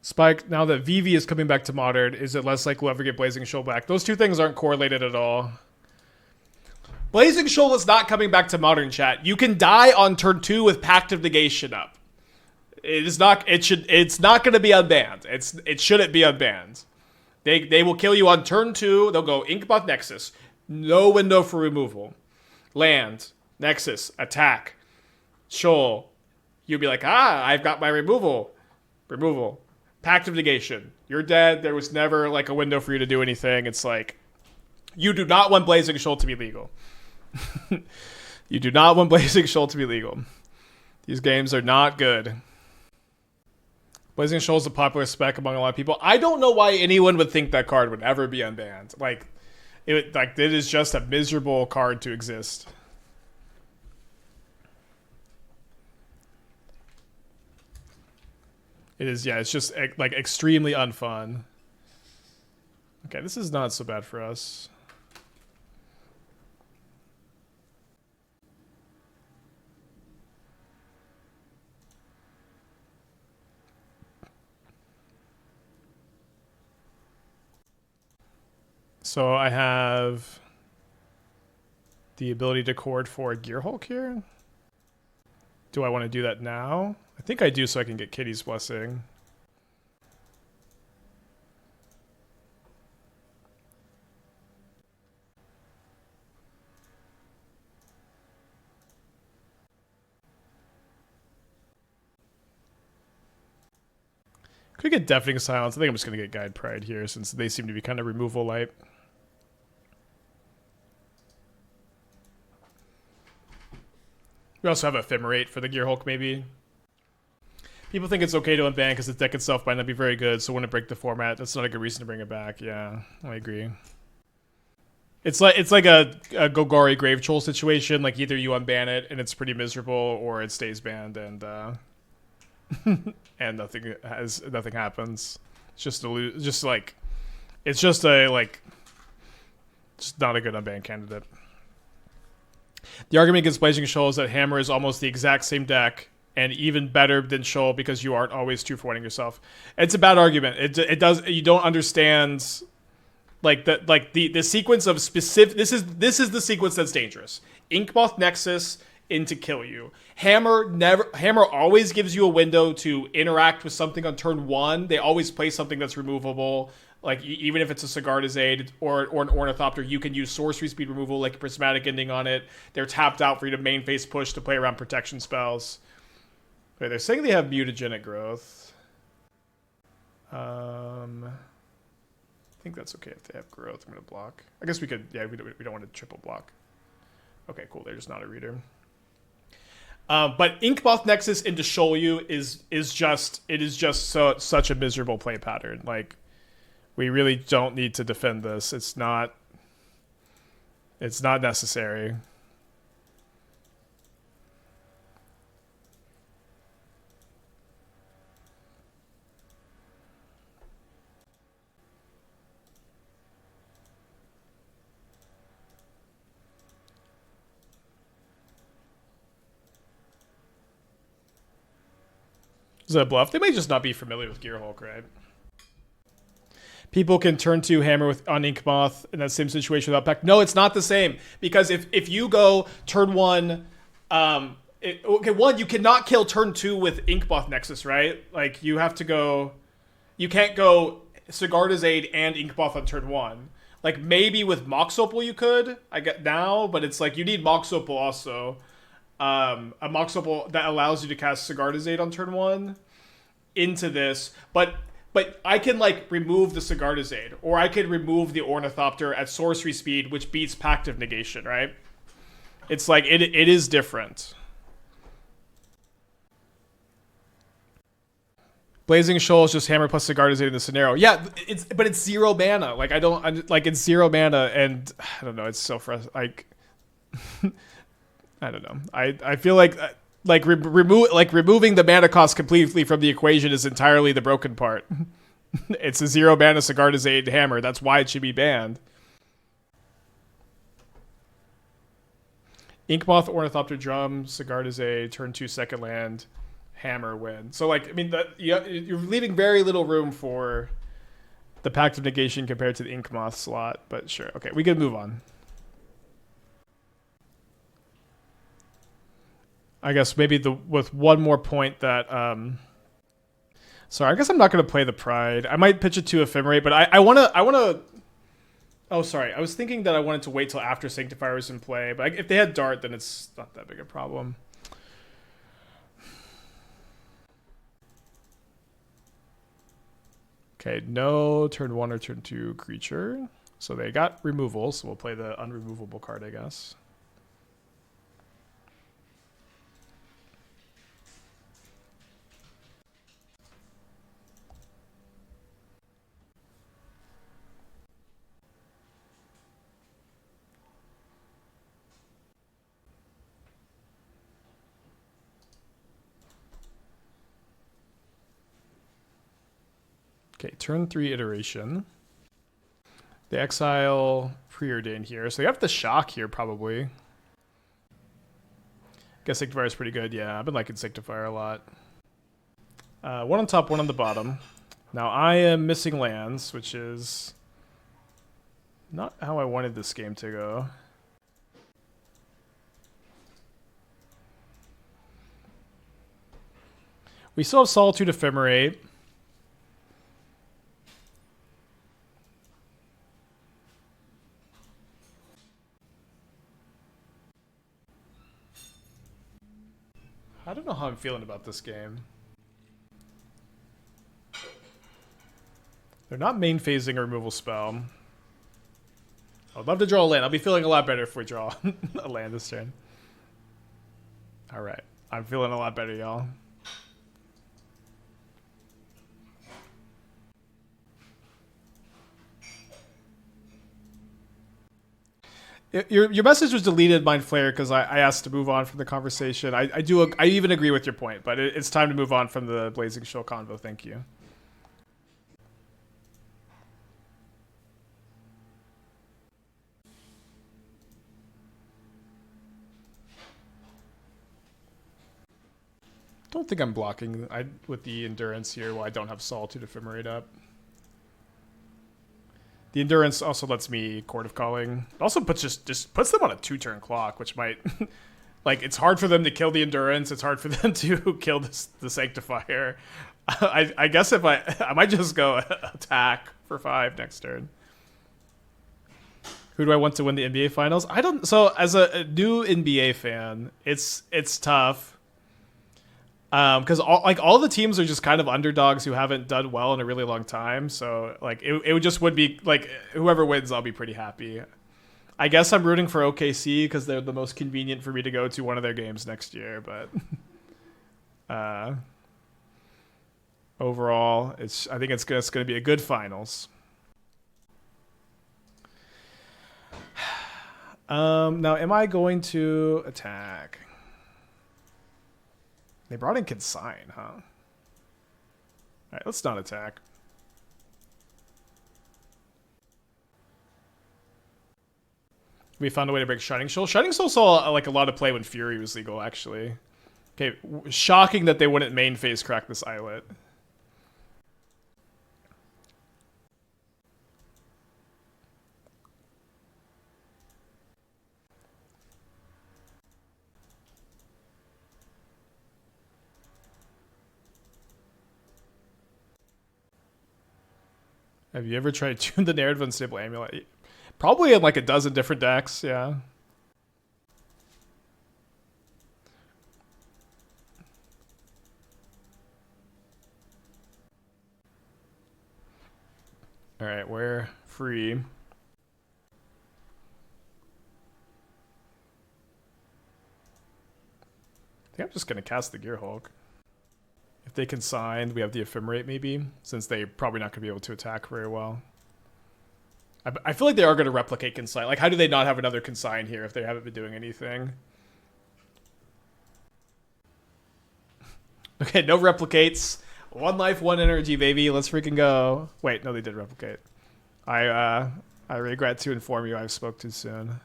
Spike, now that Vivi is coming back to Modern, is it less likely we'll ever get Blazing Shoal back? Those two things aren't correlated at all. Blazing Shoal is not coming back to Modern, chat. You can die on turn 2 with Pact of Negation up. It's not going to be unbanned. It shouldn't be unbanned. They will kill you on turn 2. They'll go Inkmoth Nexus. No window for removal. Land. Nexus. Attack. Shoal. you'd be like, ah, I've got my removal. Removal. Pact of Negation. You're dead. There was never like a window for you to do anything. It's like, you do not want Blazing Shoal to be legal. You do not want Blazing Shoal to be legal. These games are not good. Blazing Shoal is a popular spec among a lot of people. I don't know why anyone would think that card would ever be unbanned. It is just a miserable card to exist. It is, yeah, it's just like extremely unfun. Okay, this is not so bad for us. So I have the ability to chord for Gearhulk here. Do I want to do that now? I think I do, so I can get Kitty's Blessing. Could get Deafening Silence. I think I'm just going to get Guide Pride here since they seem to be kind of removal light. We also have Ephemerate for the Gearhulk, maybe. People think it's okay to unban because the deck itself might not be very good, so wouldn't break the format. That's not a good reason to bring it back. Yeah, I agree. It's like a Gogari Grave Troll situation. Like either you unban it and it's pretty miserable, or it stays banned and and nothing happens. It's just just not a good unban candidate. The argument against Blazing Shoal is that Hammer is almost the exact same deck and even better than Shoal because you aren't always 2-for-1ing yourself. It's a bad argument. You don't understand the sequence of specific. This is the sequence that's dangerous. Inkmoth Nexus into kill you. Hammer always gives you a window to interact with something on turn 1. They always play something that's removable. Like, even if it's a Sigarda's Aid or an Ornithopter, you can use sorcery speed removal, like a Prismatic Ending on it. They're tapped out for you to main phase push to play around protection spells. Wait, they're saying they have Mutagenic Growth. I think that's okay if they have Growth. I'm going to block. I guess we could, yeah, we don't want to triple block. Okay, cool. They're just not a reader. But Inkmoth Nexus into Shoalyu is just such a miserable play pattern. Like, we really don't need to defend this. It's not necessary. Is that a bluff? They may just not be familiar with Gearhulk, right? People can turn to Hammer on Inkmoth in that same situation without pack. No, it's not the same. Because if you go turn 1, you cannot kill turn 2 with Inkmoth Nexus, right? Like, you have to go... You can't go Sigarda's Aid and Inkmoth on turn 1. Like, maybe with Mox Opal you could, I get now, but it's like, you need Mox Opal also. A Mox Opal that allows you to cast Sigarda's Aid on turn 1 into this, but I can, like, remove the Sigarda's Aid, or I could remove the Ornithopter at sorcery speed, which beats Pact of Negation, right? It's like, it is different. Blazing Shoal is just Hammer plus Sigarda's Aid in the scenario. Yeah, but it's 0 mana. Like, it's 0 mana, and I don't know, it's so frustrating. Like, I don't know. I feel like removing the mana cost completely from the equation is entirely the broken part. It's a 0 mana Sigarda's Aid Hammer. That's why it should be banned. Inkmoth, Ornithopter, Drum, Sigarda's Aid, turn 2 second land, Hammer win. So, like, I mean, you're leaving very little room for the Pact of Negation compared to the Inkmoth slot. But sure, okay, we can move on. I guess maybe with one more point that sorry, I guess I'm not going to play the Pride. I might pitch it to Ephemerate, but I want to oh, sorry. I was thinking that I wanted to wait till after Sanctifier was in play, but if they had Dart, then it's not that big a problem. Okay, no turn 1 or turn 2 creature. So they got removal, so we'll play the unremovable card, I guess. Okay, turn 3 iteration. They exile Preordain here. So they have the shock here, probably. Guess Sanctifier is pretty good. Yeah, I've been liking Sanctifier a lot. One on top, one on the bottom. Now I am missing lands, which is not how I wanted this game to go. We still have Solitude, Ephemerate. I don't know how I'm feeling about this game. They're not main phasing a removal spell. I'd love to draw a land. I'll be feeling a lot better if we draw a land this turn. Alright. I'm feeling a lot better, y'all. Your message was deleted, Mind Flayer, because I asked to move on from the conversation. I even agree with your point, but it's time to move on from the Blazing Shoal convo. Thank you. Don't think I'm blocking with the Endurance here while I don't have Solitude Ephemerate up. The Endurance also lets me Chord of Calling. It also just puts them on a 2-turn clock, which might... like, it's hard for them to kill the Endurance. It's hard for them to kill the Sanctifier. I guess if I might just go attack for 5 next turn. Who do I want to win the NBA Finals? I don't... So, as a new NBA fan, it's tough. Because all the teams are just kind of underdogs who haven't done well in a really long time. So like it would be like whoever wins, I'll be pretty happy. I guess I'm rooting for OKC because they're the most convenient for me to go to one of their games next year. But overall, I think it's gonna be a good finals. Now, am I going to attack? They brought in Consign, huh? Alright, let's not attack. We found a way to break Shining Shoal. Shining Shoal saw like a lot of play when Fury was legal, actually. Okay, shocking that they wouldn't main phase crack this Islet. Have you ever tried to tune the narrative Unstable Amulet? Probably in like a dozen different decks, yeah. Alright, we're free. I think I'm just going to cast the Gearhulk. If they consign, we have the Ephemerate maybe, since they're probably not going to be able to attack very well. I feel like they are going to replicate Consign. Like, how do they not have another Consign here if they haven't been doing anything? Okay, no replicates. 1 life, 1 energy, baby. Let's freaking go. Wait, no, they did replicate. I regret to inform you I spoke too soon.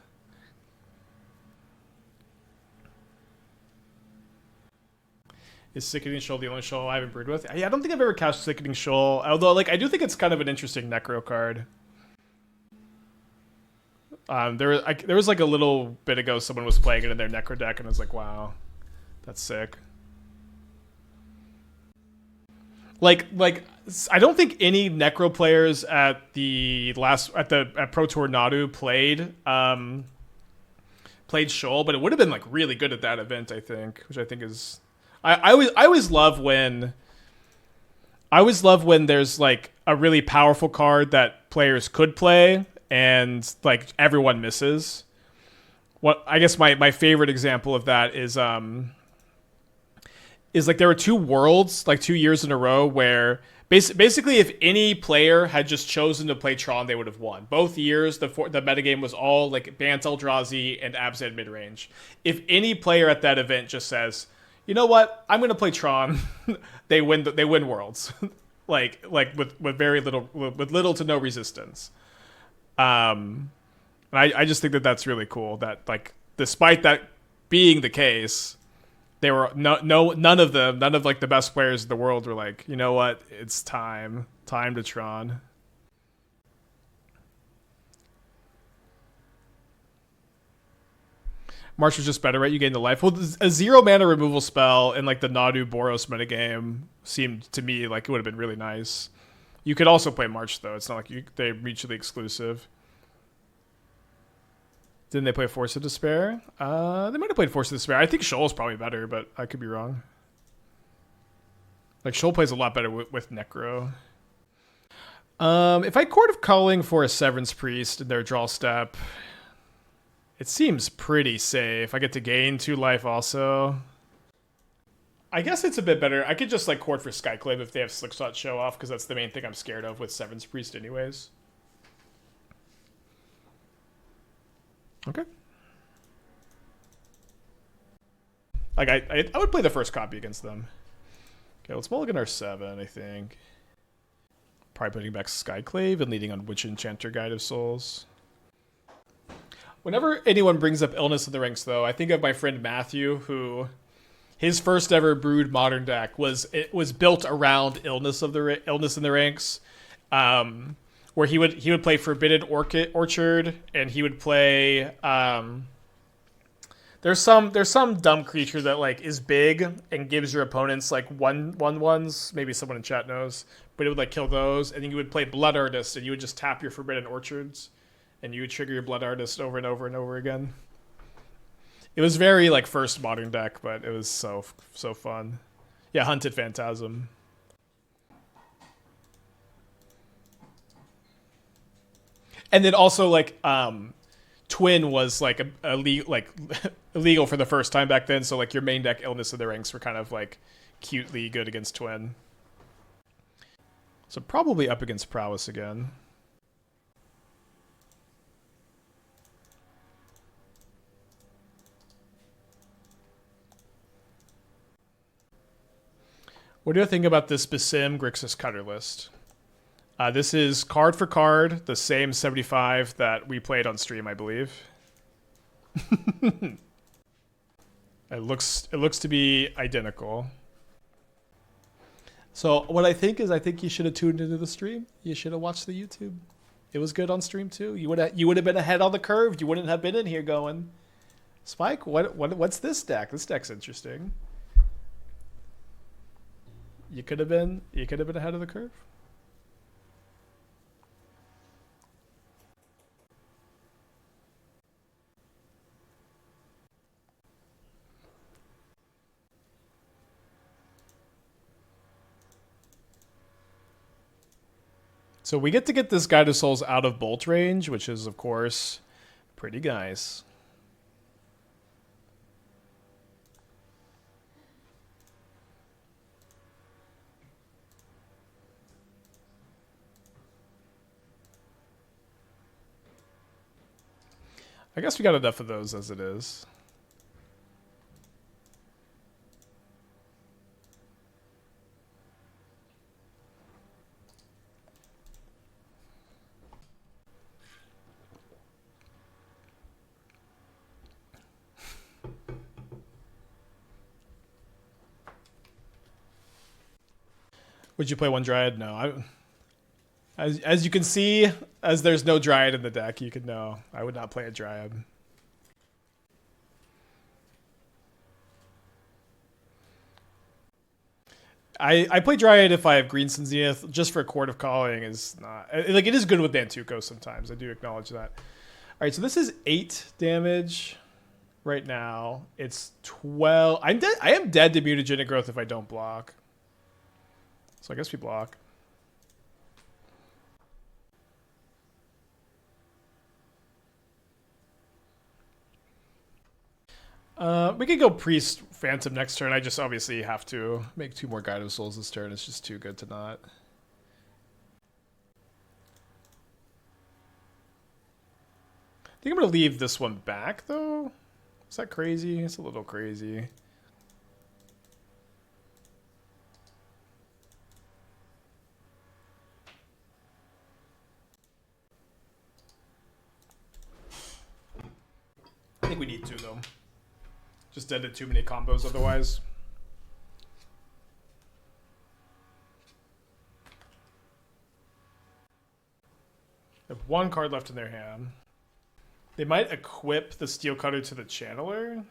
Is Sickening Shoal the only Shoal I haven't brewed with? Yeah, I don't think I've ever cast Sickening Shoal. Although, like, I do think it's kind of an interesting Necro card. There was like a little bit ago someone was playing it in their Necro deck, and I was like, wow, that's sick. Like I don't think any Necro players at Pro Tour Nadu played Shoal, but it would have been like really good at that event, I think, which I think is I always love when I always love when there's like a really powerful card that players could play and like everyone misses. What I guess my favorite example of that is like there were two worlds like 2 years in a row where basically if any player had just chosen to play Tron, they would have won. Both years the metagame was all like Bant Eldrazi and Abzan midrange. If any player at that event just says, you know what, I'm going to play Tron, they win worlds. like with little to no resistance. And I just think that that's really cool that like despite that being the case, there were none of like the best players in the world were like, you know what, it's time to Tron. Marsh was just better, right? You gain the life. Well, a 0 mana removal spell in like the Nadu Boros metagame seemed to me like it would have been really nice. You could also play March though. It's not like they're mutually exclusive. Didn't they play Force of Despair? They might have played Force of Despair. I think Shoal's probably better, but I could be wrong. Like Shoal plays a lot better with Necro. If I Chord of Calling for a Severance Priest in their draw step, it seems pretty safe. I get to gain 2 life also. I guess it's a bit better. I could just like Chord for Skyclave if they have Slickshot show off, because that's the main thing I'm scared of with Severance Priest anyways. Okay. Like I would play the first copy against them. Okay, let's mulligan our 7, I think. Probably putting back Skyclave and leading on Witch Enchanter, Guide of Souls. Whenever anyone brings up Illness in the Ranks, though, I think of my friend Matthew, who his first ever Brood Modern deck was built around Illness in the Ranks. Where he would play Forbidden Orchid, and he would play there's some dumb creature that like is big and gives your opponents like ones. Maybe someone in chat knows, but it would like kill those, and then you would play Blood Artist, and you would just tap your Forbidden Orchids, and you would trigger your Blood Artist over and over and over again. It was very like first modern deck, but it was so fun. Yeah, Hunted Phantasm. And then also like Twin was like illegal for the first time back then, so like your main deck Illness in the Ranks were kind of like cutely good against Twin. So probably up against Prowess again. What do you think about this Basim Grixis Cutter list? This is card for card, the same 75 that we played on stream, I believe. It looks to be identical. So what I think you should have tuned into the stream. You should have watched the YouTube. It was good on stream too. You would have been ahead on the curve. You wouldn't have been in here going, Spike, what's this deck? This deck's interesting. You could have been ahead of the curve. So we get this Guide of Souls out of bolt range, which is, of course, pretty nice. I guess we got enough of those as it is. Would you play one Dryad? No. As you can see, as there's no Dryad in the deck, you could know I would not play a Dryad. I play Dryad if I have Green Sun Zenith, just for Chord of Calling is not... Like, it is good with Nantuko sometimes. I do acknowledge that. Alright, so this is 8 damage right now. It's 12... I am dead to Mutagenic Growth if I don't block. So I guess we block. We could go Priest Phantom next turn. I just obviously have to make 2 more Guide of Souls this turn. It's just too good to not. I think I'm going to leave this one back, though. Is that crazy? It's a little crazy. I think we need to, though. Just ended too many combos otherwise. They have 1 card left in their hand. They might equip the Steel Cutter to the Channeler.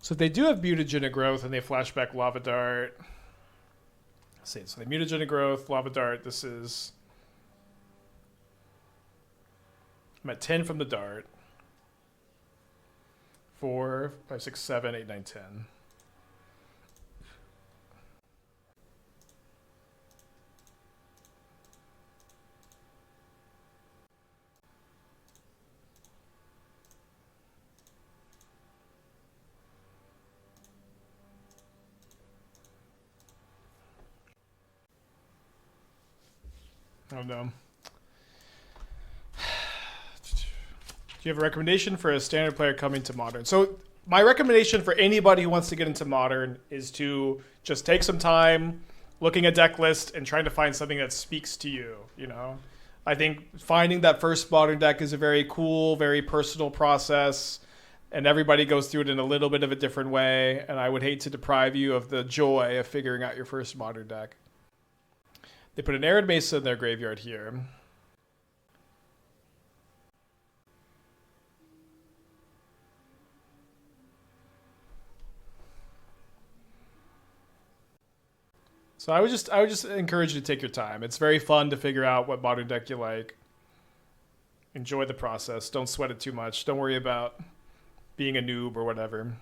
So if they do have Mutagenic Growth and they flashback Lava Dart. Let's see, so they Mutagenic Growth, Lava Dart. This is... I'm at 10 from the Dart. 4, 5, 6, 7, 8, 9, 10. Oh no. Do you have a recommendation for a standard player coming to Modern? So my recommendation for anybody who wants to get into Modern is to just take some time looking at deck list and trying to find something that speaks to you, you know? I think finding that first Modern deck is a very cool, very personal process, and everybody goes through it in a little bit of a different way, and I would hate to deprive you of the joy of figuring out your first Modern deck. They put an Arid Mesa in their graveyard here. So I would just encourage you to take your time. It's very fun to figure out what Modern deck you like. Enjoy the process. Don't sweat it too much. Don't worry about being a noob or whatever.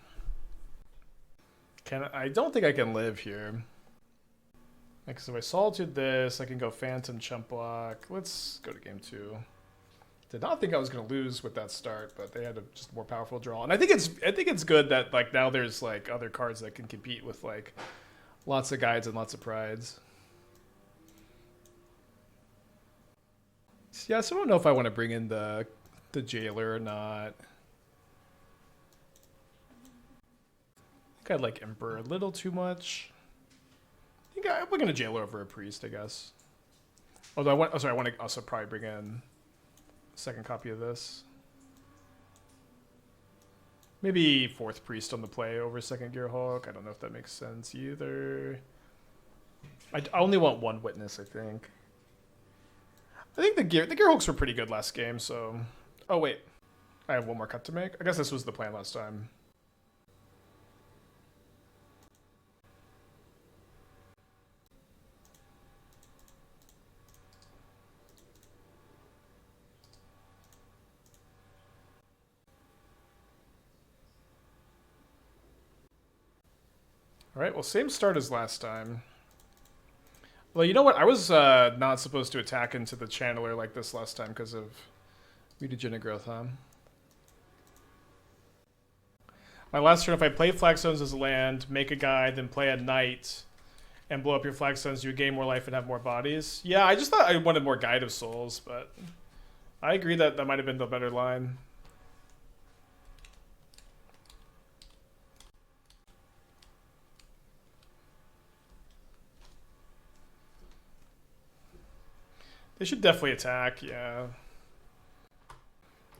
I don't think I can live here. Like, so if I Solitude this, I can go Phantom Chump Block. Let's go to game 2. Did not think I was going to lose with that start, but they had a just more powerful draw. And I think it's good that like now there's like other cards that can compete with like lots of guides and lots of prides. Yeah, so I don't know if I want to bring in the Jailer or not. I think I'd like Emperor a little too much. I think I'm going to Jailer over a Priest, I guess. Although I want to also probably bring in a second copy of this. Maybe 4th Priest on the play over 2nd Gearhulk. I don't know if that makes sense either. I only want 1 Witness, I think. I think the Gearhulks were pretty good last game, so... Oh, wait. I have 1 more cut to make? I guess this was the plan last time. All right, well, same start as last time. Well, you know what? I was not supposed to attack into the Channeler like this last time because of Mutagenic Growth, huh? My last turn, if I play Flagstones as a land, make a guide, then play a Knight, and blow up your Flagstones, you would gain more life and have more bodies. Yeah, I just thought I wanted more Guide of Souls, but I agree that that might have been the better line. They should definitely attack, yeah.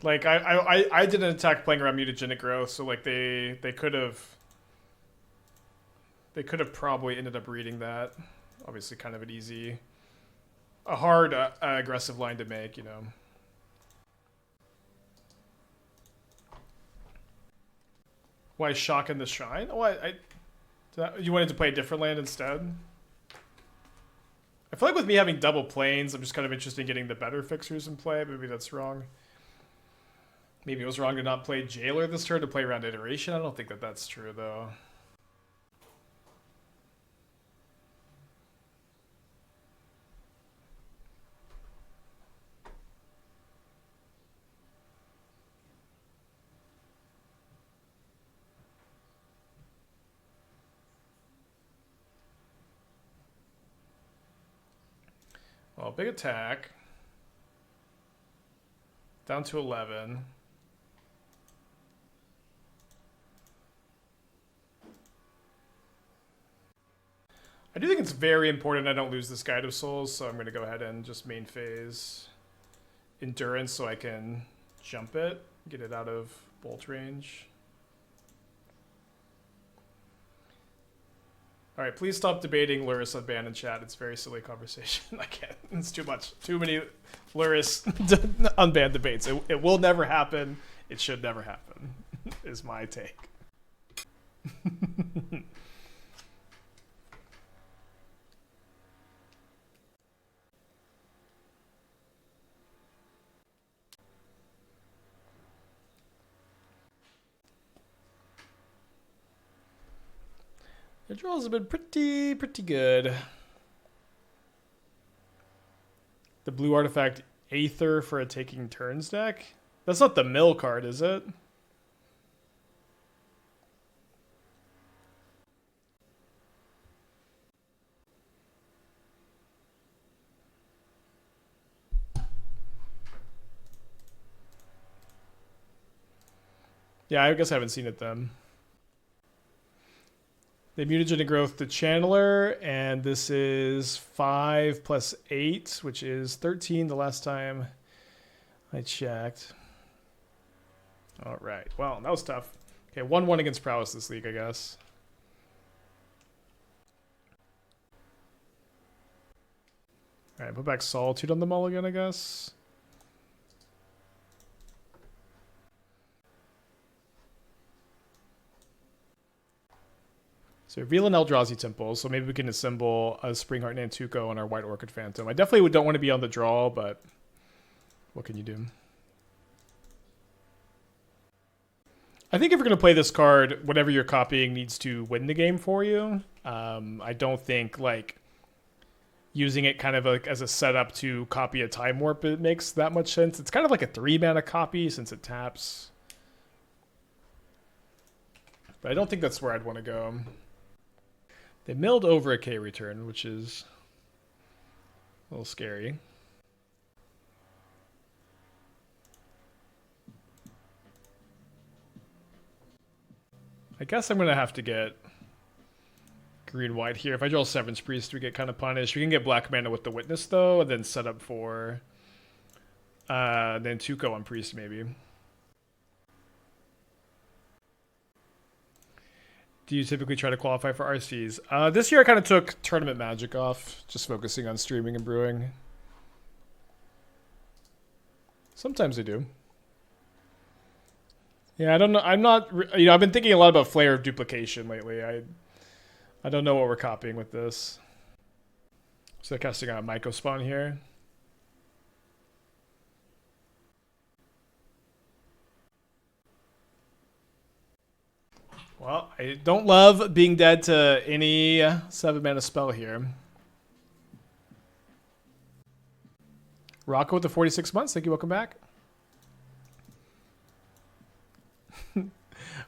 Like I didn't attack playing around Mutagenic Growth, so like they could have probably ended up reading that. Obviously, kind of a hard aggressive line to make, you know. Why Shock in the Shrine? Oh, you wanted to play a different land instead? I feel like with me having double planes, I'm just kind of interested in getting the better fixers in play. Maybe that's wrong. Maybe it was wrong to not play Jailer this turn to play around Iteration. I don't think that that's true, though. Well, big attack. Down to 11. I do think it's very important I don't lose this Guide of Souls, so I'm going to go ahead and just main phase Endurance so I can jump it, get it out of bolt range. Alright, please stop debating Luris unbanned in chat. It's a very silly conversation. I can't. It's too much. Too many Luris unbanned debates. It will never happen. It should never happen, is my take. The draws have been pretty good. The blue artifact Aether for a Taking Turns deck? That's not the mill card, is it? Yeah, I guess I haven't seen it then. The mutagenic growth to Channeler, and this is 5 plus 8, which is 13 the last time I checked. All right. Well, that was tough. Okay, 1-1 against Prowess this league, I guess. All right, put back Solitude on the mulligan, I guess. So reveal an Eldrazi Temple, so maybe we can assemble a Springheart Nantuko on our White Orchid Phantom. I definitely don't want to be on the draw, but what can you do? I think if you're going to play this card, whatever you're copying needs to win the game for you. I don't think like using it kind of like as a setup to copy a Time Warp it makes that much sense. It's kind of like a 3-mana copy since it taps. But I don't think that's where I'd want to go. They milled over a K return, which is a little scary. I guess I'm going to have to get green-white here. If I draw Severance Priest, we get kind of punished. We can get black mana with the Witness, though, and then set up for Nantuko on Priest, maybe. Do you typically try to qualify for RCs? This year I kind of took Tournament Magic off, just focusing on streaming and brewing. Sometimes I do. Yeah, I don't know. I'm not, I've been thinking a lot about Flare of Duplication lately. I don't know what we're copying with this. So casting out Myco Spawn here. Well, I don't love being dead to any 7-mana spell here. Rocco with the 46 months. Thank you. Welcome back.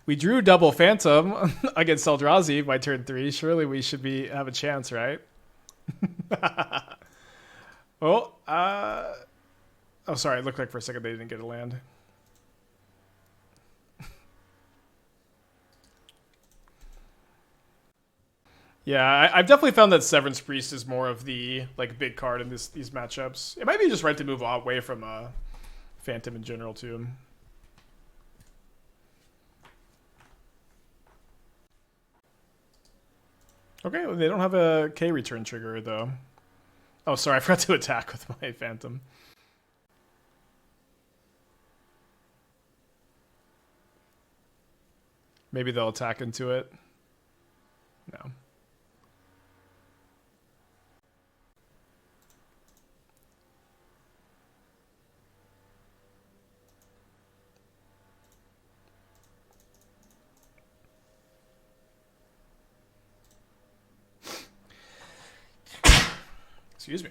We drew double Phantom against Eldrazi by turn 3. Surely we should have a chance, right? Oh, sorry. It looked like for a second they didn't get a land. Yeah, I've definitely found that Severance Priest is more of the like big card in these matchups. It might be just right to move away from Phantom in general too. Okay, well, they don't have a K return trigger though. Oh, sorry, I forgot to attack with my Phantom. Maybe they'll attack into it. No. Excuse me.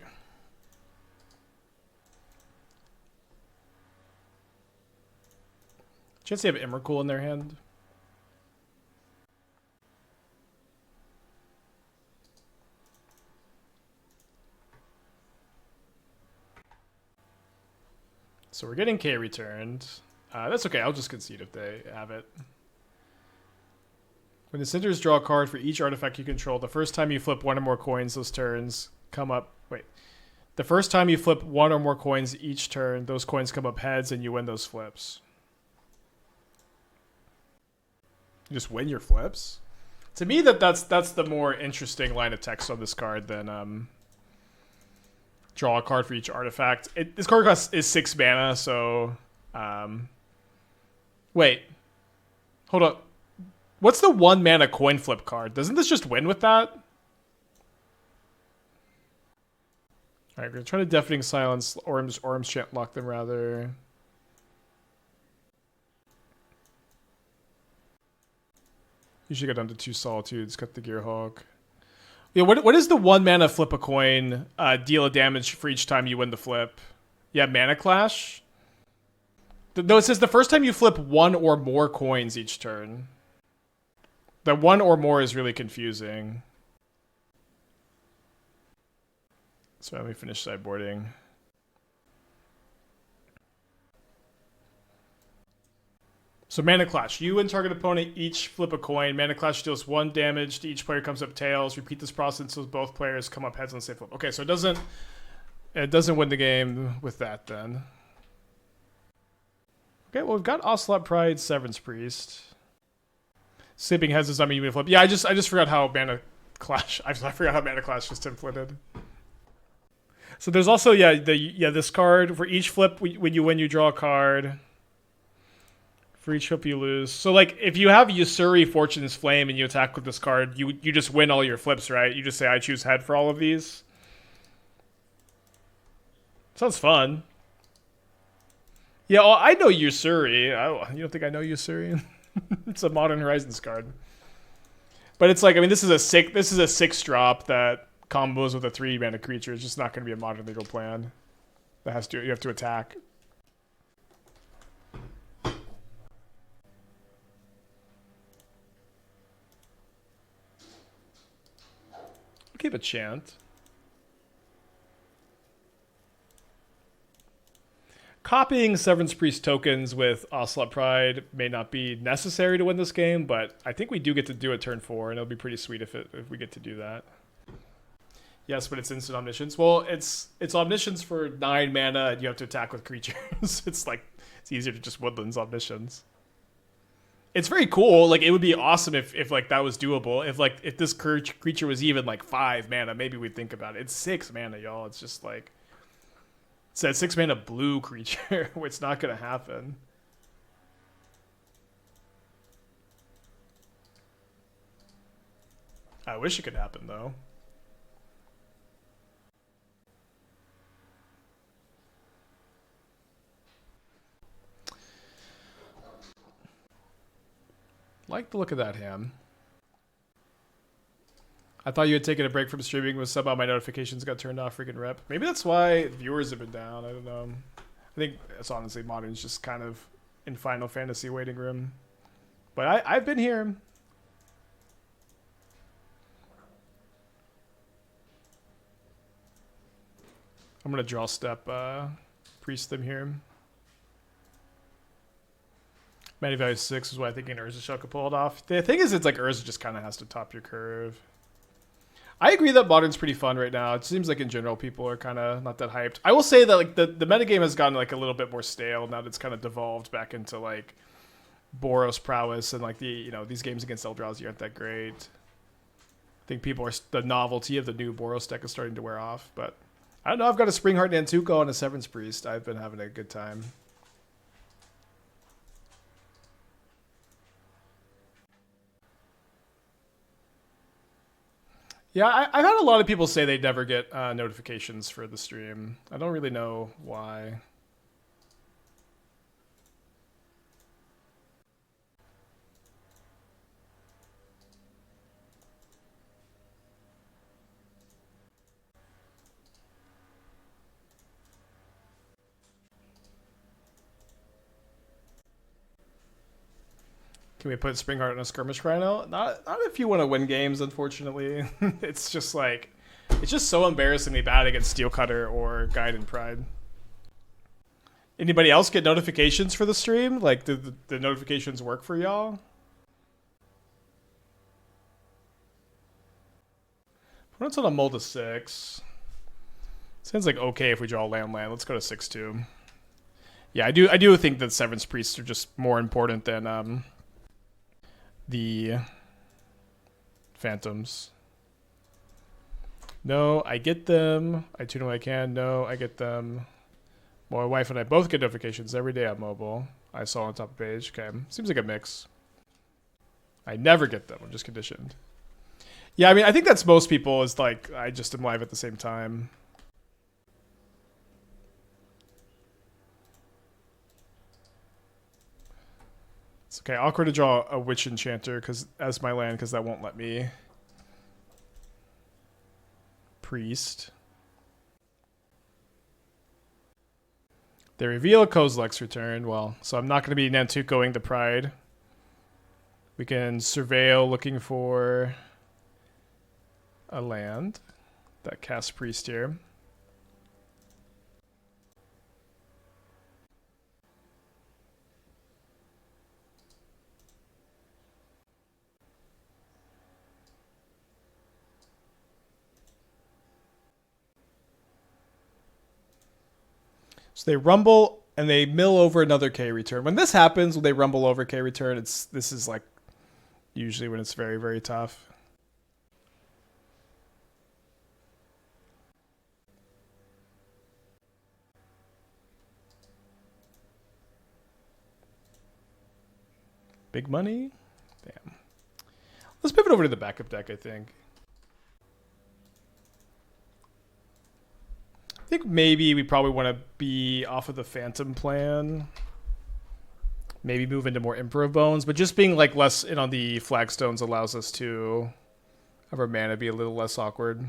Chance they have Emrakul in their hand. So we're getting K returned. That's okay. I'll just concede if they have it. When the Cinders draw a card for each artifact you control, the first time you flip one or more coins, those turns come up. Wait. The first time you flip one or more coins each turn, those coins come up heads and you win those flips. You just win your flips? To me, that's the more interesting line of text on this card than draw a card for each artifact. This card cost is 6 mana, so wait. Hold up. What's the 1 mana coin flip card? Doesn't this just win with that? Alright, we're gonna try to Deafening Silence Orm's Chant lock them rather. You should go down to 2 Solitudes, cut the Gearhulk. Yeah, what is the 1 mana flip a coin deal a damage for each time you win the flip? Yeah, Mana Clash? No, it says the first time you flip 1 or more coins each turn. The 1 or more is really confusing. So let me finish sideboarding. So Mana Clash. You and target opponent each flip a coin. Mana Clash deals 1 damage to each player comes up tails. Repeat this process until both players come up heads on the same flip. Okay, so it doesn't win the game with that then. Okay, well we've got Ocelot Pride, Severance Priest. Sleeping heads is you flip. Yeah, I just forgot how Mana Clash. I forgot how Mana Clash just inflated. So there's also this card for each flip when you win you draw a card. For each flip you lose. So like if you have Usuri Fortune's Flame and you attack with this card, you just win all your flips, right? You just say I choose head for all of these. Sounds fun. Yeah, well, I know Usuri. You don't think I know Usuri? It's a Modern Horizons card. But it's like, I mean, this is a 6 drop that combos with a 3 mana creature. It's just not going to be a modern legal plan. You have to attack. Keep a chant. Copying Severance Priest tokens with Ocelot Pride may not be necessary to win this game, but I think we do get to do it turn 4, and it'll be pretty sweet if we get to do that. Yes, but it's instant omniscience. Well, it's omniscience for 9 mana, and you have to attack with creatures. It's easier to just woodlands omniscience. It's very cool. Like, it would be awesome if like that was doable. If this creature was even like 5 mana, maybe we'd think about it. It's 6 mana, y'all. It's just like it's that 6 mana blue creature, which is not gonna happen. I wish it could happen though. Like the look of that hand. I thought you had taken a break from streaming, but somehow my notifications got turned off. Freaking rep. Maybe that's why viewers have been down. I don't know. I think it's honestly Modern's just kind of in Final Fantasy waiting room. But I've been here. I'm gonna draw step priest them here. Mana value 6 is why I think an Urza Shell could pull it off. The thing is, it's like Urza just kind of has to top your curve. I agree that Modern's pretty fun right now. It seems like in general people are kind of not that hyped. I will say that like the metagame has gotten like a little bit more stale now that it's kind of devolved back into like Boros prowess and like these games against Eldrazi aren't that great. I think the novelty of the new Boros deck is starting to wear off, but I don't know. I've got a Springheart Nantuko and a Severance Priest. I've been having a good time. Yeah, I've had a lot of people say they never get notifications for the stream. I don't really know why. Can we put Springheart in a skirmish rhino? Not if you want to win games, unfortunately. It's just like, it's just so embarrassingly bad against Steel Cutter or Guided Pride. Anybody else get notifications for the stream? Like, did the notifications work for y'all? Opponent's on a mold of 6. Sounds like okay if we draw land. Let's go to 6-2. Yeah, I do think that Severance Priests are just more important than the Phantoms. No, I get them. I tune when I can. No, I get them. My wife and I both get notifications every day on mobile. I saw on top of the page. Okay, seems like a mix. I never get them. I'm just conditioned. Yeah, I mean, I think that's most people is like, I just am live at the same time. It's okay. Awkward to draw a Witch Enchanter as my land because that won't let me. Priest. They reveal a Kozilek's return. Well, so I'm not going to be Nantukoing the Pride. We can surveil looking for a land that casts Priest here. So they rumble and they mill over another K return. When this happens, when they rumble over K return, this is like usually when it's very, very tough. Big money? Damn. Let's pivot over to the backup deck, I think. I think maybe we probably want to be off of the Phantom plan. Maybe move into more Emperor of Bones, but just being like less in on the Flagstones allows us to have our mana be a little less awkward.